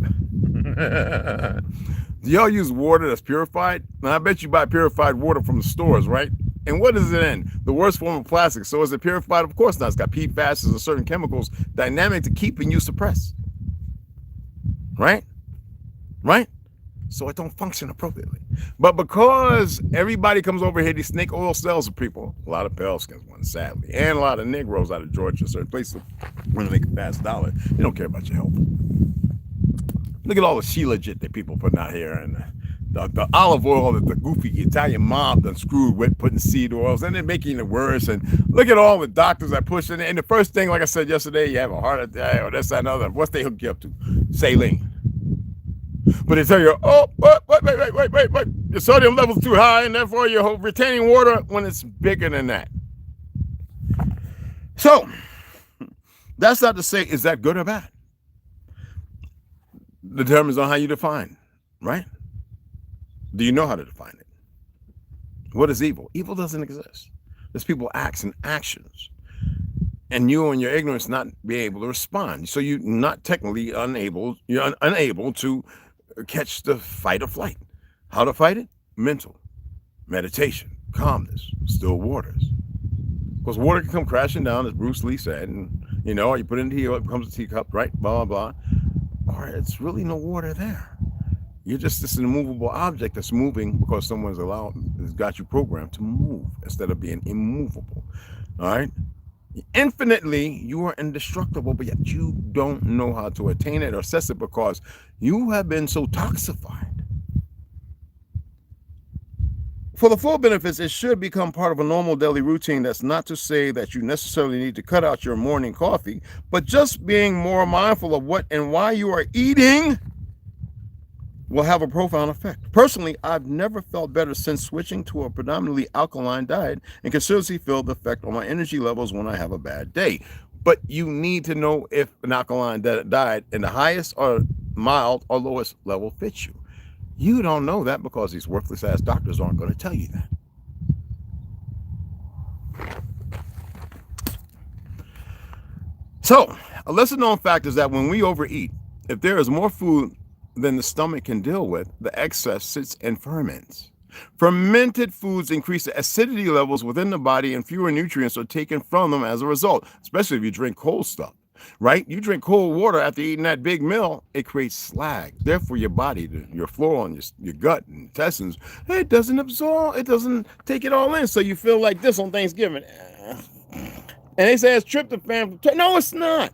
water that's purified? And I bet you buy purified water from the stores, right? And what is it in? The worst form of plastic. So is it purified? Of course not. It's got PFAS and certain chemicals dynamic to keeping you suppressed. Right? Right? So it don't function appropriately. But because everybody comes over here, these snake oil cells of people, a lot of pale skins ones, sadly, and a lot of Negroes out of Georgia, certain places want to make a fast dollar. They don't care about your health. Look at all the Sheila jit that people putting out here, and the olive oil that the goofy Italian mob done screwed with, putting seed oils, and they're making it worse. And look at all the doctors that push it. And the first thing, like I said yesterday, you have a heart attack or this, that, and other. What's they hook you up to? Saline. But they tell you, oh, wait. Your sodium level's too high, and therefore you're retaining water, when it's bigger than that. So, that's not to say, is that good or bad? Determines on how you define, right? Do you know how to define it? What is evil? Evil doesn't exist. There's people acts and actions. And you and your ignorance not be able to respond. So you're not technically unable to catch the fight or flight. How to fight it? Mental, meditation, calmness, still waters. Because water can come crashing down, as Bruce Lee said, and you put it in the tea, it becomes a teacup, right? Blah, blah, blah. Or it's really no water there. You're just this immovable object that's moving because someone's has got you programmed to move instead of being immovable. All right? Infinitely, you are indestructible, but yet you don't know how to attain it or assess it because you have been so toxified. For the full benefits, it should become part of a normal daily routine. That's not to say that you necessarily need to cut out your morning coffee, but just being more mindful of what and why you are eating will have a profound effect. Personally, I've never felt better since switching to a predominantly alkaline diet and considerably feel the effect on my energy levels when I have a bad day. But you need to know if an alkaline diet in the highest or mild or lowest level fits you. You don't know that because these worthless ass doctors aren't going to tell you that. So, a lesser known fact is that when we overeat, if there is more food than the stomach can deal with, the excess sits and ferments. Fermented foods increase the acidity levels within the body and fewer nutrients are taken from them as a result, especially if you drink cold stuff, right? You drink cold water after eating that big meal, it creates slag. Therefore, your body, your flora and your gut and intestines, it doesn't absorb, it doesn't take it all in. So you feel like this on Thanksgiving. And they say it's tryptophan. No, it's not.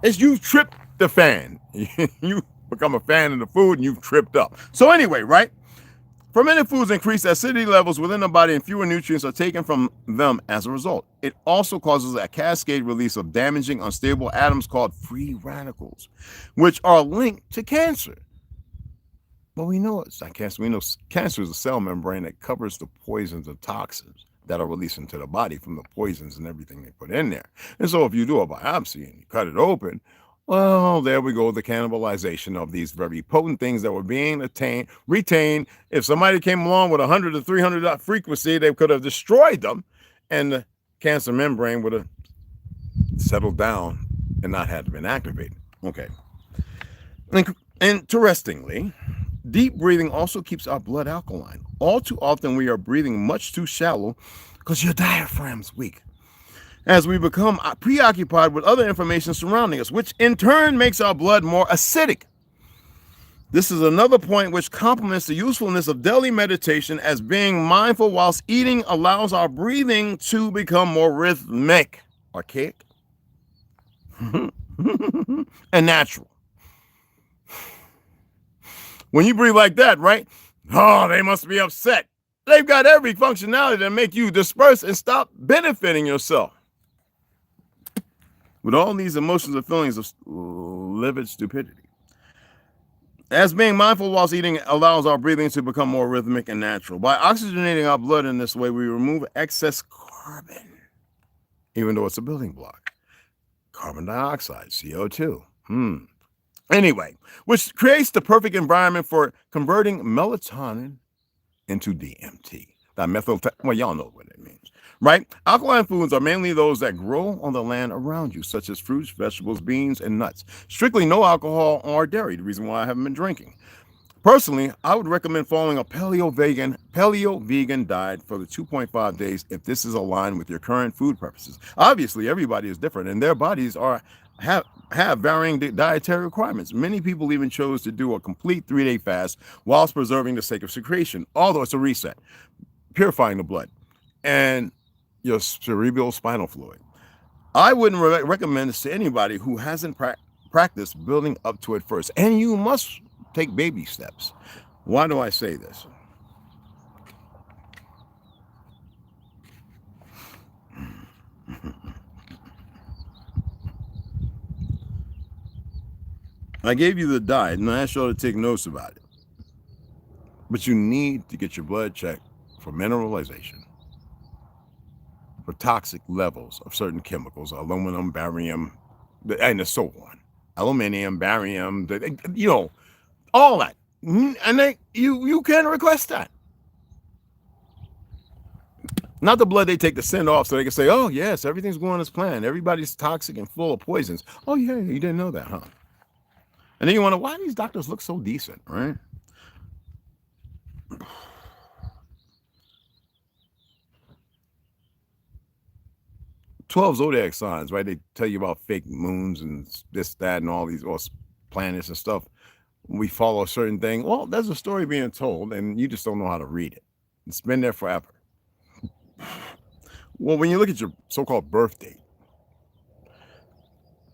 It's you tryptophan. You become a fan of the food and you've tripped up. So anyway, right? Fermented foods increase acidity levels within the body and fewer nutrients are taken from them as a result. It also causes a cascade release of damaging, unstable atoms called free radicals, which are linked to cancer. But we know it's not cancer. We know cancer is a cell membrane that covers the poisons and toxins that are released into the body from the poisons and everything they put in there. And so if you do a biopsy and you cut it open, well, there we go, the cannibalization of these very potent things that were being retained. If somebody came along with 100 to 300 frequency, they could have destroyed them, and the cancer membrane would have settled down and not had been activated. Okay. Interestingly, deep breathing also keeps our blood alkaline. All too often, we are breathing much too shallow because your diaphragm's weak, as we become preoccupied with other information surrounding us, which in turn makes our blood more acidic. This is another point which complements the usefulness of daily meditation, as being mindful whilst eating allows our breathing to become more rhythmic, archaic, and natural. When you breathe like that, right? Oh, they must be upset. They've got every functionality to make you disperse and stop benefiting yourself. With all these emotions and feelings of livid stupidity. As being mindful whilst eating allows our breathing to become more rhythmic and natural. By oxygenating our blood in this way, we remove excess carbon, even though it's a building block. Carbon dioxide, CO2. Anyway, which creates the perfect environment for converting melatonin into DMT. Well, y'all know what it means, right? Alkaline foods are mainly those that grow on the land around you, such as fruits, vegetables, beans, and nuts. Strictly no alcohol or dairy, the reason why I haven't been drinking. Personally, I would recommend following a paleo-vegan diet for the 2.5 days if this is aligned with your current food preferences. Obviously, everybody is different, and their bodies have varying dietary requirements. Many people even chose to do a complete 3-day fast whilst preserving the sake of secretion, although it's a reset, purifying the blood and your cerebral spinal fluid. I wouldn't recommend this to anybody who hasn't practiced building up to it first, and you must take baby steps. Why do I say this? I gave you the diet and I asked y'all to take notes about it. But you need to get your blood checked for mineralization, for toxic levels of certain chemicals, aluminum, barium, and so on. Aluminium, barium, all that. And you can request that. Not the blood they take to send off so they can say, oh, yes, everything's going as planned. Everybody's toxic and full of poisons. Oh, yeah, you didn't know that, huh? And then you wonder, why these doctors look so decent, right? "12 zodiac signs," right? They tell you about fake moons and this, that, and all these planets and stuff. We follow a certain thing. Well, there's a story being told, and you just don't know how to read it. It's been there forever. Well, when you look at your so-called birth date,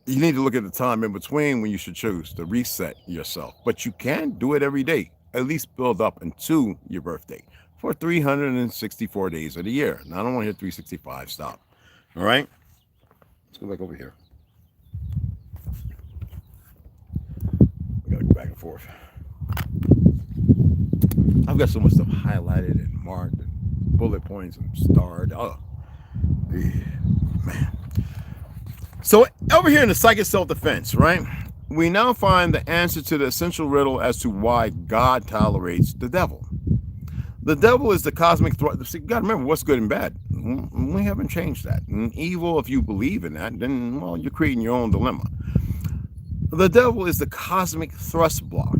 you need to look at the time in between when you should choose to reset yourself. But you can do it every day, at least build up into your birthday for 364 days of the year. Now, I don't want to hear 365. Stop. All right? Let's go back over here. We got to go back and forth. I've got so much stuff highlighted and marked and bullet points and starred. Oh, yeah, man. So over here in the psychic self-defense, right, we now find the answer to the essential riddle as to why God tolerates the devil. The devil is the cosmic threat. See, you got to remember what's good and bad. We haven't changed that. And evil, if you believe in that, then, well, you're creating your own dilemma. The devil is the cosmic thrust block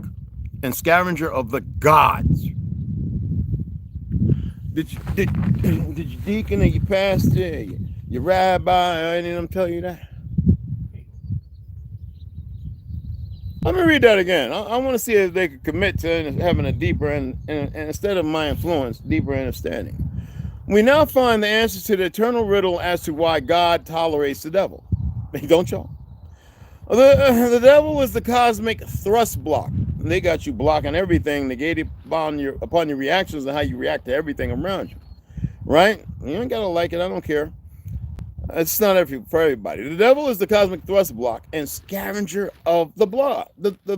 and scavenger of the gods. Did your deacon or your pastor, your rabbi, or any of them tell you that? Let me read that again. I want to see if they could commit to having a deeper and instead of my influence, deeper understanding. We now find the answer to the eternal riddle as to why God tolerates the devil. Don't y'all? The devil is the cosmic thrust block. And they got you blocking everything, negated upon your reactions and how you react to everything around you. Right? You ain't got to like it. I don't care. It's not for everybody. The devil is the cosmic thrust block and scavenger of the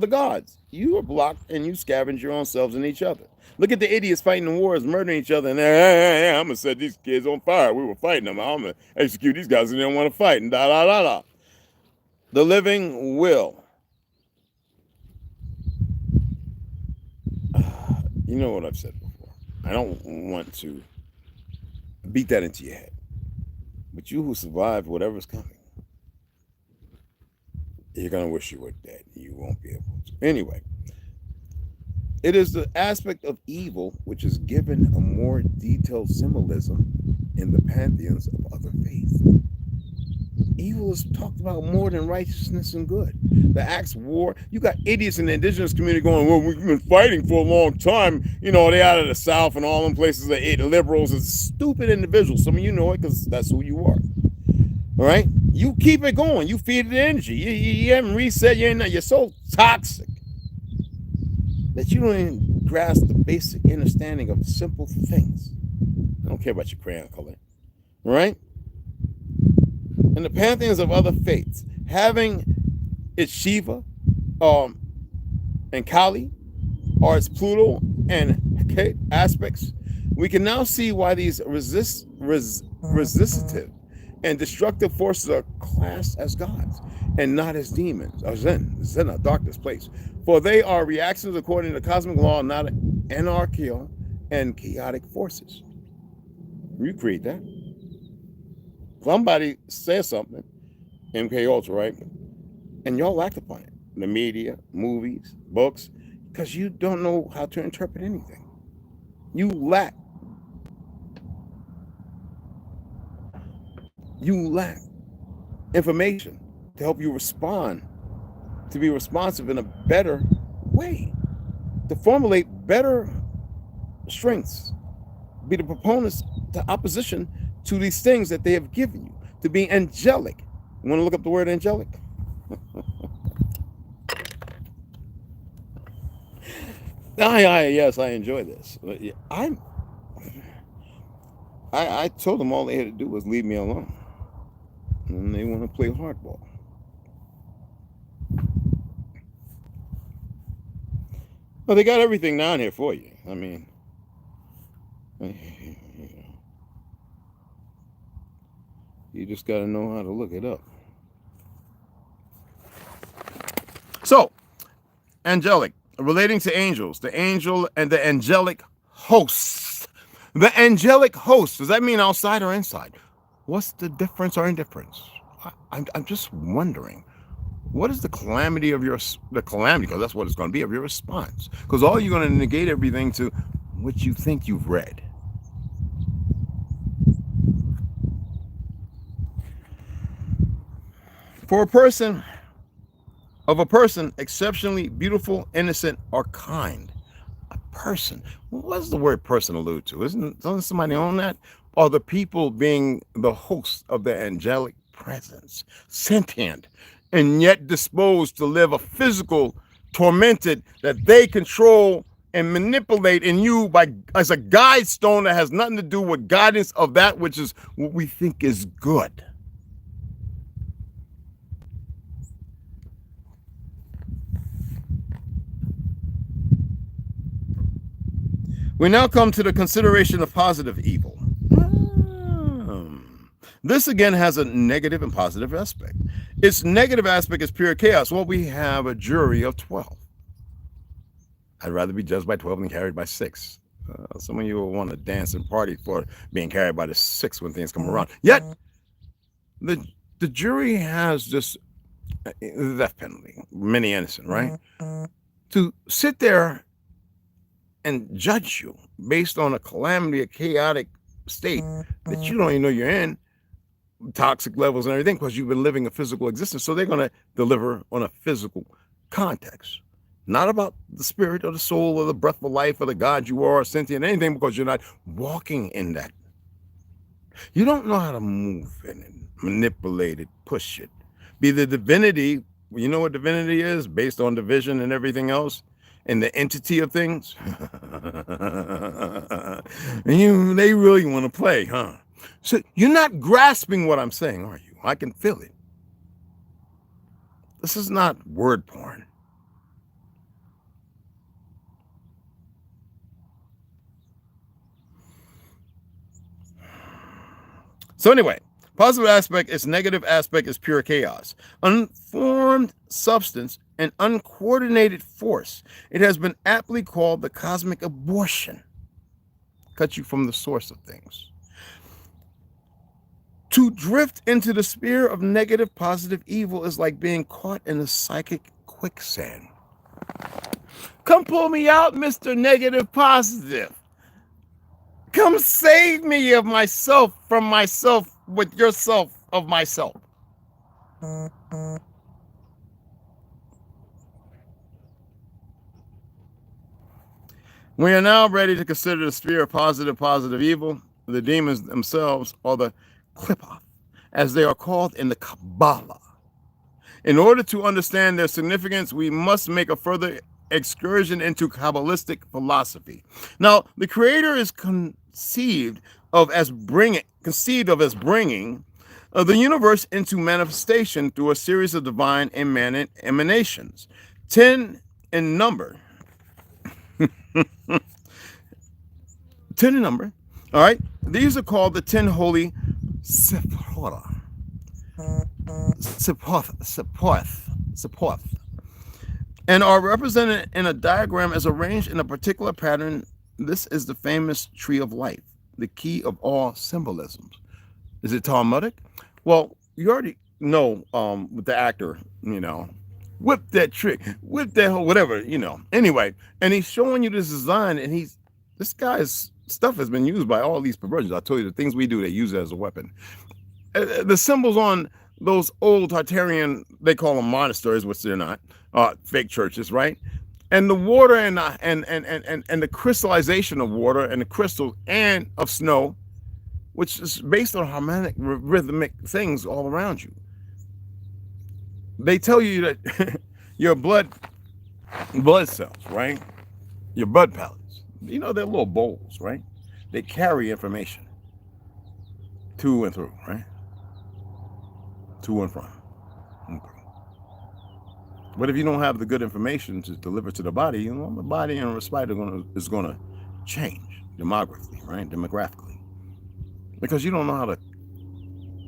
gods. You are blocked and you scavenge your own selves and each other. Look at the idiots fighting in wars, murdering each other, and hey, I'm going to set these kids on fire. We were fighting them. I'm going to execute these guys who didn't want to fight, and da. The living will. You know what I've said before. I don't want to beat that into your head. But you who survived whatever's coming, you're going to wish you were dead. You won't be able to. Anyway, it is the aspect of evil which is given a more detailed symbolism in the pantheons of other faiths. evil is talked about more than righteousness and good. The acts war. You got idiots in the indigenous community going, well, we've been fighting for a long time. You know, they out of the South and all them places that liberals and stupid individuals. Some of you know it because that's who you are. All right? You keep it going. You feed it energy. You haven't reset. You're so toxic that you don't even grasp the basic understanding of simple things. I don't care about your crayon color. All right? And the pantheons of other faiths, having its Shiva and Kali, or its Pluto and Hecate aspects, we can now see why these resistive and destructive forces are classed as gods and not as demons, or Zen, a darkness place. For they are reactions according to cosmic law, not anarchical and chaotic forces. You create that. Somebody says something, MK Ultra, right? And y'all act upon it. The media, movies, books, because you don't know how to interpret anything. You lack information to help you respond, to be responsive in a better way, to formulate better strengths, be the proponents to opposition to these things that they have given you, to be angelic. You want to look up the word angelic? Yes, I enjoy this. I told them all they had to do was leave me alone. And they want to play hardball. Well, they got everything down here for you. I mean, you just got to know how to look it up. So, angelic, relating to angels, the angel and the angelic hosts. The angelic host, does that mean outside or inside? What's the difference or indifference? I'm just wondering, what is the calamity of the calamity, because that's what it's going to be, of your response? Because all you're going to negate everything to what you think you've read. For a person exceptionally beautiful, innocent, or kind. A person. What does the word person allude to? Doesn't somebody own that? Or the people being the host of the angelic presence, sentient, and yet disposed to live a physical, tormented, that they control and manipulate in you as a guide stone that has nothing to do with guidance of that which is what we think is good. We now come to the consideration of positive evil. This again has a negative and positive aspect. Its negative aspect is pure chaos. Well, we have a jury of 12. I'd rather be judged by 12 than carried by 6. Some of you will want to dance and party for being carried by the 6 when things come around. Yet, the jury has this death penalty, many innocent, right? To sit there and judge you based on a calamity, a chaotic state that you don't even know you're in, toxic levels and everything, because you've been living a physical existence. So they're going to deliver on a physical context, not about the spirit or the soul or the breath of life or the God you are, or sentient, anything, because you're not walking in that. You don't know how to move in it, manipulate it, push it. Be the divinity. You know what divinity is? Based on division and everything else, and the entity of things. And they really want to play, huh? So you're not grasping what I'm saying, are you? I can feel it. This is not word porn. So anyway, positive aspect is negative aspect is pure chaos. Unformed substance and uncoordinated force. It has been aptly called the cosmic abortion. Cut you from the source of things. To drift into the sphere of negative, positive, evil is like being caught in a psychic quicksand. Come pull me out, Mr. Negative Positive. Come save me of myself, from myself, with yourself, of myself. We are now ready to consider the sphere of positive evil. The demons themselves are the Klippa, as they are called in the Kabbalah. In order to understand their significance, we must make a further excursion into Kabbalistic philosophy. Now, the Creator is conceived of as bringing the universe into manifestation through a series of divine emanations, 10 in number. 10 in number. All right. These are called the 10 holy Sephora. Sephora. And are represented in a diagram as arranged in a particular pattern. This is the famous tree of life, the key of all symbolisms. Is it Talmudic? Well, you already know with the actor, whip that trick, whip that whole whatever, Anyway, and he's showing you this design, and this guy's stuff has been used by all these perversions. I told you the things we do, they use it as a weapon. The symbols on those old Tartarian, they call them monasteries, which they're not, fake churches, right? And the water and the crystallization of water and the crystals and of snow, which is based on harmonic, rhythmic things all around you. They tell you that your blood cells, right? Your blood pellets, they're little bowls, right? They carry information to and through, right? To and from. And through. But if you don't have the good information to deliver to the body, the body and respite is going to change demographically, right? Demographically. Because you don't know how to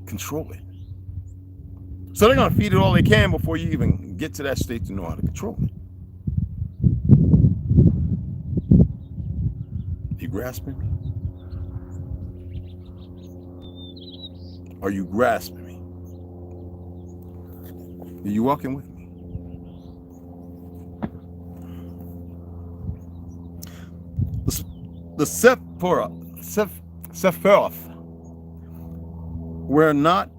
control it. So they're going to feed it all they can before you even get to that state to know how to control it. You grasping me? Are you grasping me? Are you walking with me? The Sephiroth were not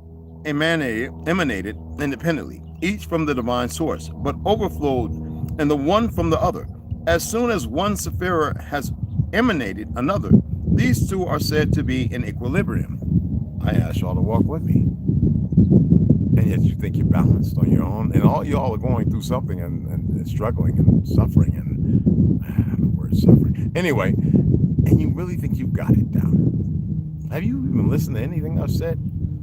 emanated independently, each from the divine source, but overflowed in the one from the other. As soon as one Sephira has emanated another, these two are said to be in equilibrium. I ask y'all to walk with me. And yet you think you're balanced on your own, and all y'all are going through something and struggling and suffering, and the word suffering. Anyway, and you really think you've got it down. Have you even listened to anything I've said?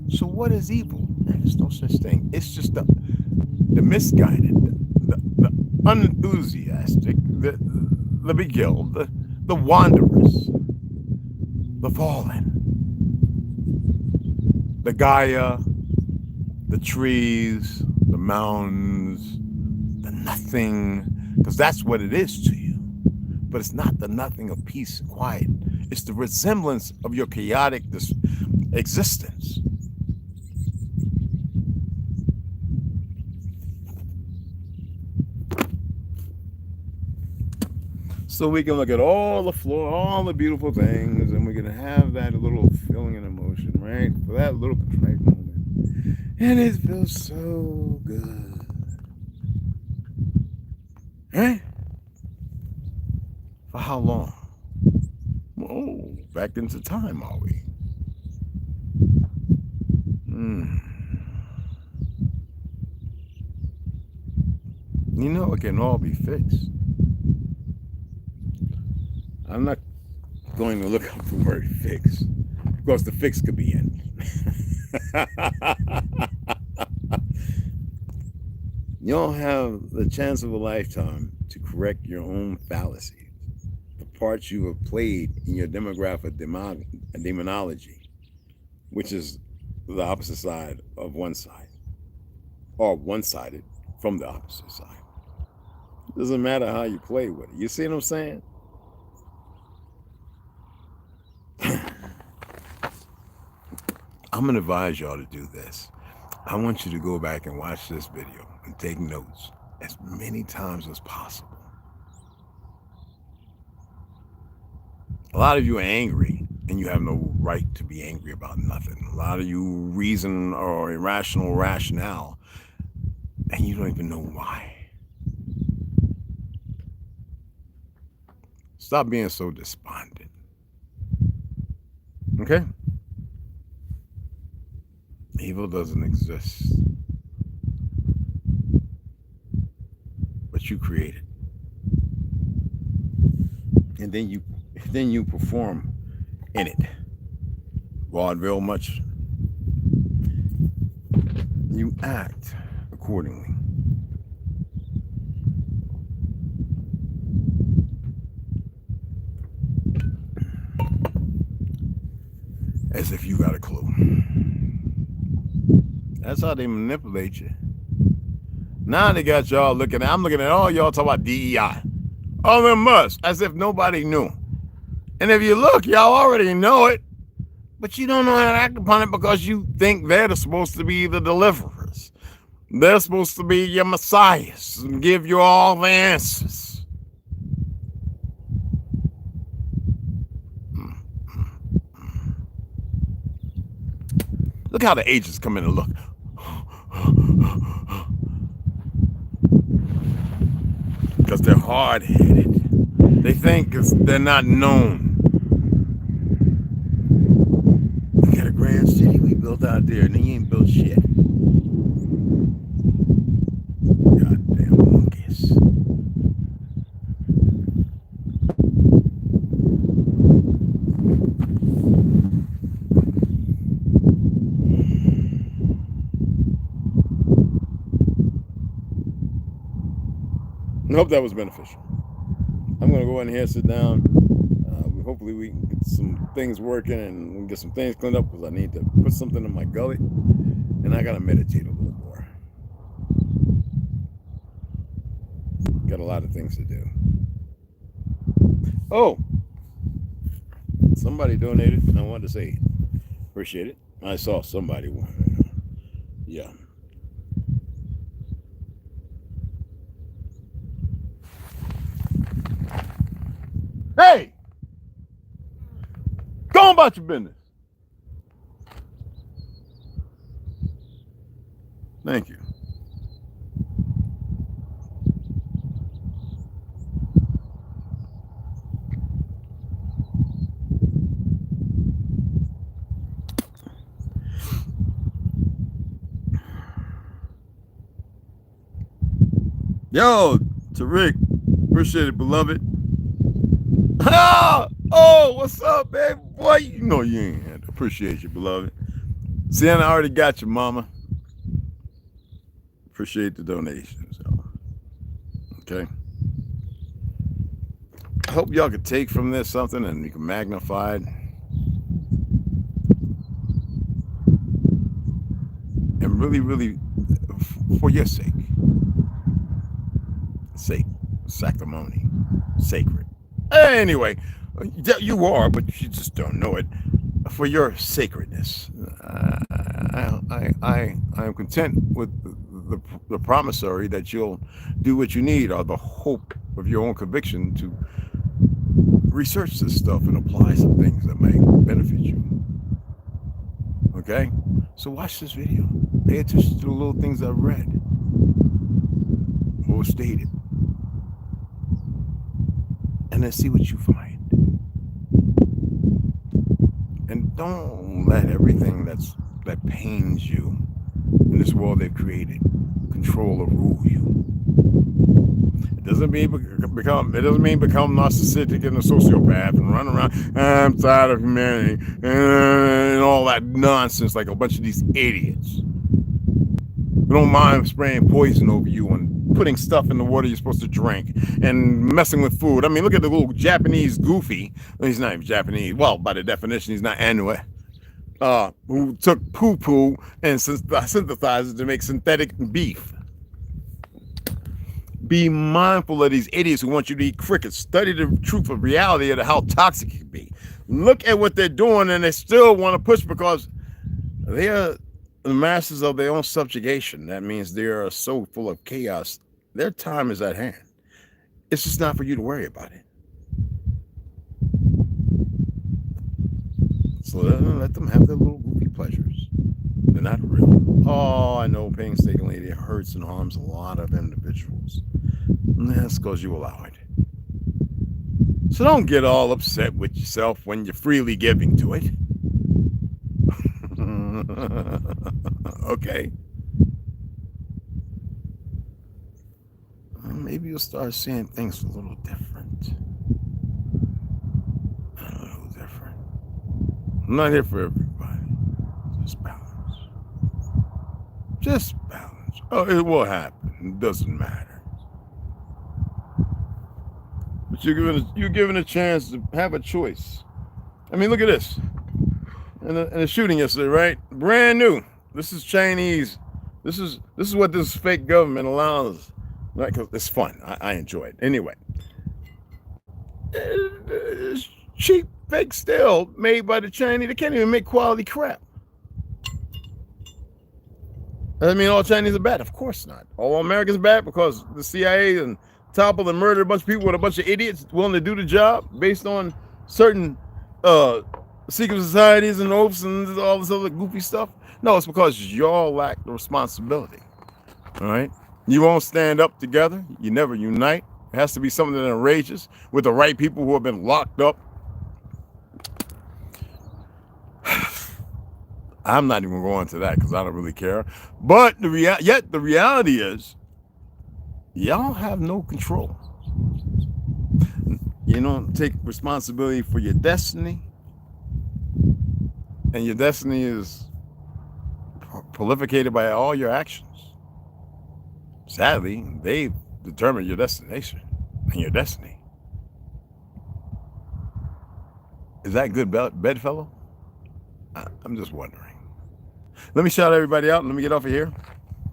So what is evil? There's no such thing. It's just the misguided, the unenthusiastic, the beguiled, the wanderers, the fallen, the Gaia, the trees, the mountains, the nothing, because that's what it is to you. But it's not the nothing of peace and quiet. It's the resemblance of your chaotic existence. So we can look at all the floor, all the beautiful things, and we're going to have that little feeling and emotion, right? For that little contrite moment. And it feels so good. Right? For how long? Oh, back into time, are we? It can all be fixed. I'm not going to look up the word fix. Of course, the fix could be in. You don't have the chance of a lifetime to correct your own fallacies, the parts you have played in your demographic demonology, which is the opposite side of one side, or one-sided from the opposite side. It doesn't matter how you play with it. You see what I'm saying? I'm going to advise y'all to do this. I want you to go back and watch this video and take notes as many times as possible. A lot of you are angry and you have no right to be angry about nothing. A lot of you reason or irrational rationale, and you don't even know why. Stop being so despondent. Okay? Evil doesn't exist, but you create it. And then you perform in it. Vaudeville much. You act accordingly. As if you got a clue. That's how they manipulate you. Now they got y'all looking at, I'm looking at all y'all talking about DEI. All them must, as if nobody knew. And if you look, y'all already know it, but you don't know how to act upon it because you think they're supposed to be the deliverers. They're supposed to be your messiahs and give you all the answers. Look how the agents come in and look. Because they're hard-headed. They think they're not known. We got a grand city we built out there, and they ain't built shit. Goddamn monkeys. I hope that was beneficial. I'm going to go in here, sit down. Hopefully we can get some things working and we can get some things cleaned up because I need to put something in my gullet and I got to meditate a little more. Got a lot of things to do. Oh, somebody donated and I wanted to say appreciate it. I saw somebody. Yeah. Hey, go on about your business. Thank you. Yo, Tariq, appreciate it, beloved. Oh, what's up, baby? Boy, you know you ain't had to appreciate you, beloved. See, I already got you, mama. Appreciate the donations, y'all. Okay. I hope y'all could take from this something and you can magnify it. And really, really, for your sake. Sacrimony. Sacred. Anyway, you are, but you just don't know it. For your sacredness, I am content with the promissory that you'll do what you need, or the hope of your own conviction to research this stuff and apply some things that may benefit you. Okay? So watch this video. Pay attention to the little things I've read or stated. And then see what you find. And don't let everything that pains you in this world they've created control or rule you. It doesn't mean become narcissistic and a sociopath and run around, I'm tired of humanity and all that nonsense like a bunch of these idiots. We don't mind spraying poison over you and putting stuff in the water you're supposed to drink and messing with food. I mean, look at the little Japanese goofy. He's not even Japanese. Well, by the definition, he's not anyway. Who took poo-poo and synthesized it to make synthetic beef. Be mindful of these idiots who want you to eat crickets. Study the truth of reality of how toxic it can be. Look at what they're doing and they still want to push because they are the masters of their own subjugation. That means they are so full of chaos. Their time is at hand. It's just not for you to worry about it. So let them have their little goofy pleasures. They're not real. Oh, I know painstakingly it hurts and harms a lot of individuals. And that's because you allow it. So don't get all upset with yourself when you're freely giving to it. Okay. Maybe you'll start seeing things a little different. A little different. I'm not here for everybody. Just balance. Just balance. Oh, it will happen. It doesn't matter. But you're given a chance to have a choice. I mean, look at this. In the shooting yesterday, right? Brand new. This is Chinese. This is what this fake government allows. Right? 'Cause it's fun. I enjoy it. Anyway. It's cheap, fake steel made by the Chinese. They can't even make quality crap. Does that mean all Chinese are bad? Of course not. All Americans are bad because the CIA and toppled and murdered a bunch of people with a bunch of idiots willing to do the job based on certain secret societies and oaths and all this other goofy stuff. No, it's because y'all lack the responsibility. All right? You won't stand up together. You never unite. It has to be something that enrages with the right people who have been locked up. I'm not even going to that because I don't really care. But the reality is, y'all have no control. You don't take responsibility for your destiny. And your destiny is prolificated by all your actions. Sadly, they've determined your destination and your destiny. Is that good bedfellow? I'm just wondering. Let me shout everybody out and let me get off of here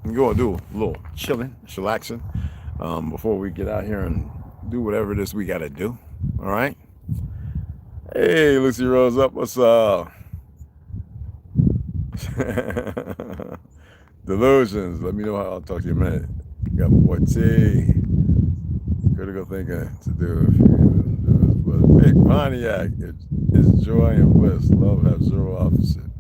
and go and do a little chilling, chillaxing before we get out here and do whatever it is we got to do. All right? Hey, Lucy Rose up. What's up? Delusions. Let me know how I'll talk to you in a minute. Got my boy T. Critical thinking to do. But Big Pontiac. It's joy and bliss. Love have zero opposite.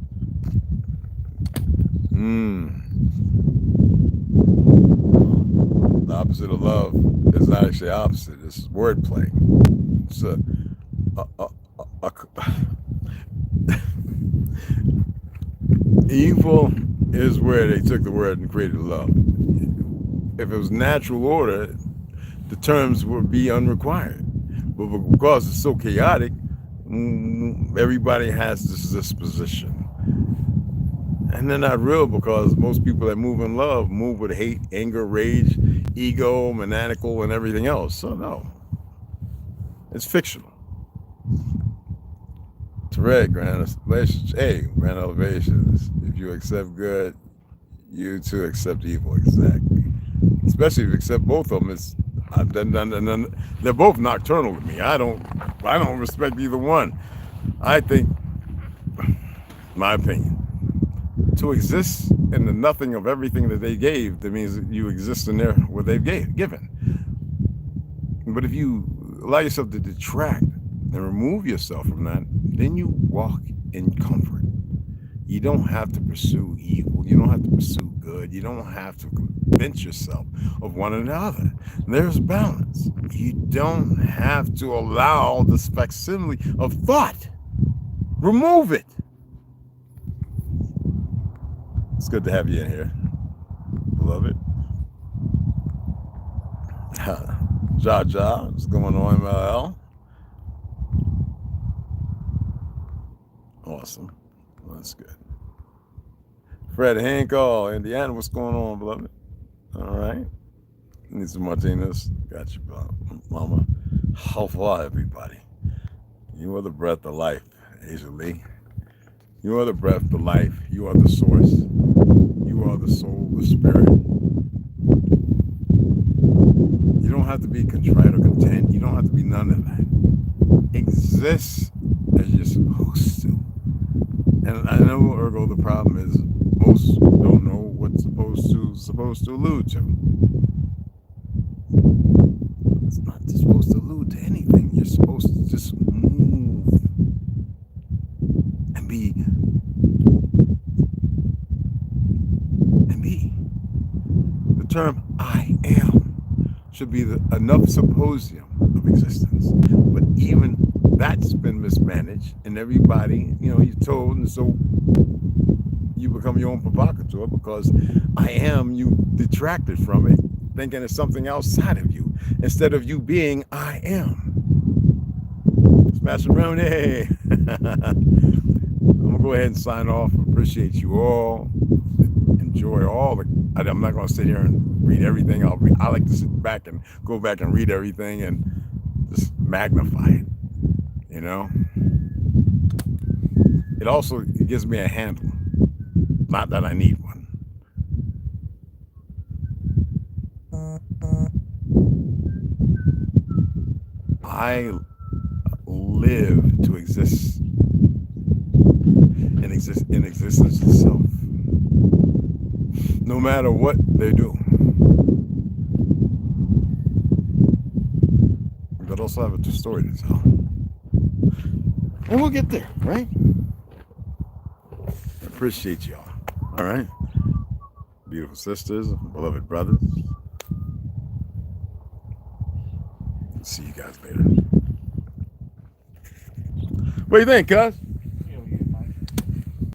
The opposite of love is not actually opposite. It's wordplay. It's evil is where they took the word and created love. If it was natural order, the terms would be unrequired. But because it's so chaotic, everybody has this disposition. And they're not real because most people that move in love move with hate, anger, rage, ego, maniacal, and everything else. So no, it's fictional. It's red, grand elevations. If you accept good, you too accept evil. Exactly. Especially if you accept both of them. They're both nocturnal to me. I don't respect either one. I think, my opinion, to exist in the nothing of everything that they gave, that means that you exist in there what they've given. But if you allow yourself to detract and remove yourself from that, then you walk in comfort. You don't have to pursue evil. You don't have to pursue good. You don't have to convince yourself of one another. There's balance. You don't have to allow this facsimile of thought. Remove it. It's good to have you in here, beloved. Jah, what's going on, MLL? Awesome. That's good. Fred Hancock, Indiana, what's going on, beloved? All right. Need some Martinez. Got you, mama. How far, everybody? You are the breath of life, Asia Lee. You are the breath of life. You are the source. You are the soul, the spirit. You don't have to be contrite or content. You don't have to be none of that. Exist as you're supposed to. And I know, ergo, the problem is most don't know what's supposed to allude to. It's not supposed to allude to anything. You're supposed to just move and be term I am should be enough symposium of existence. But even that's been mismanaged, and everybody, you know, you're told, and so you become your own provocateur because I am, you detracted from it, thinking it's something outside of you, instead of you being I am. Smash around, hey. I'm gonna go ahead and sign off. Appreciate you all. Enjoy all the, I'm not gonna sit here and read everything. I like to sit back and go back and read everything and just magnify it, you know? It also gives me a handle. Not that I need one. I live to exist in existence itself, no matter what they do. But also have a story to tell, and we'll get there, right? I appreciate y'all. All right, beautiful sisters, beloved brothers. See you guys later. What do you think, cuz?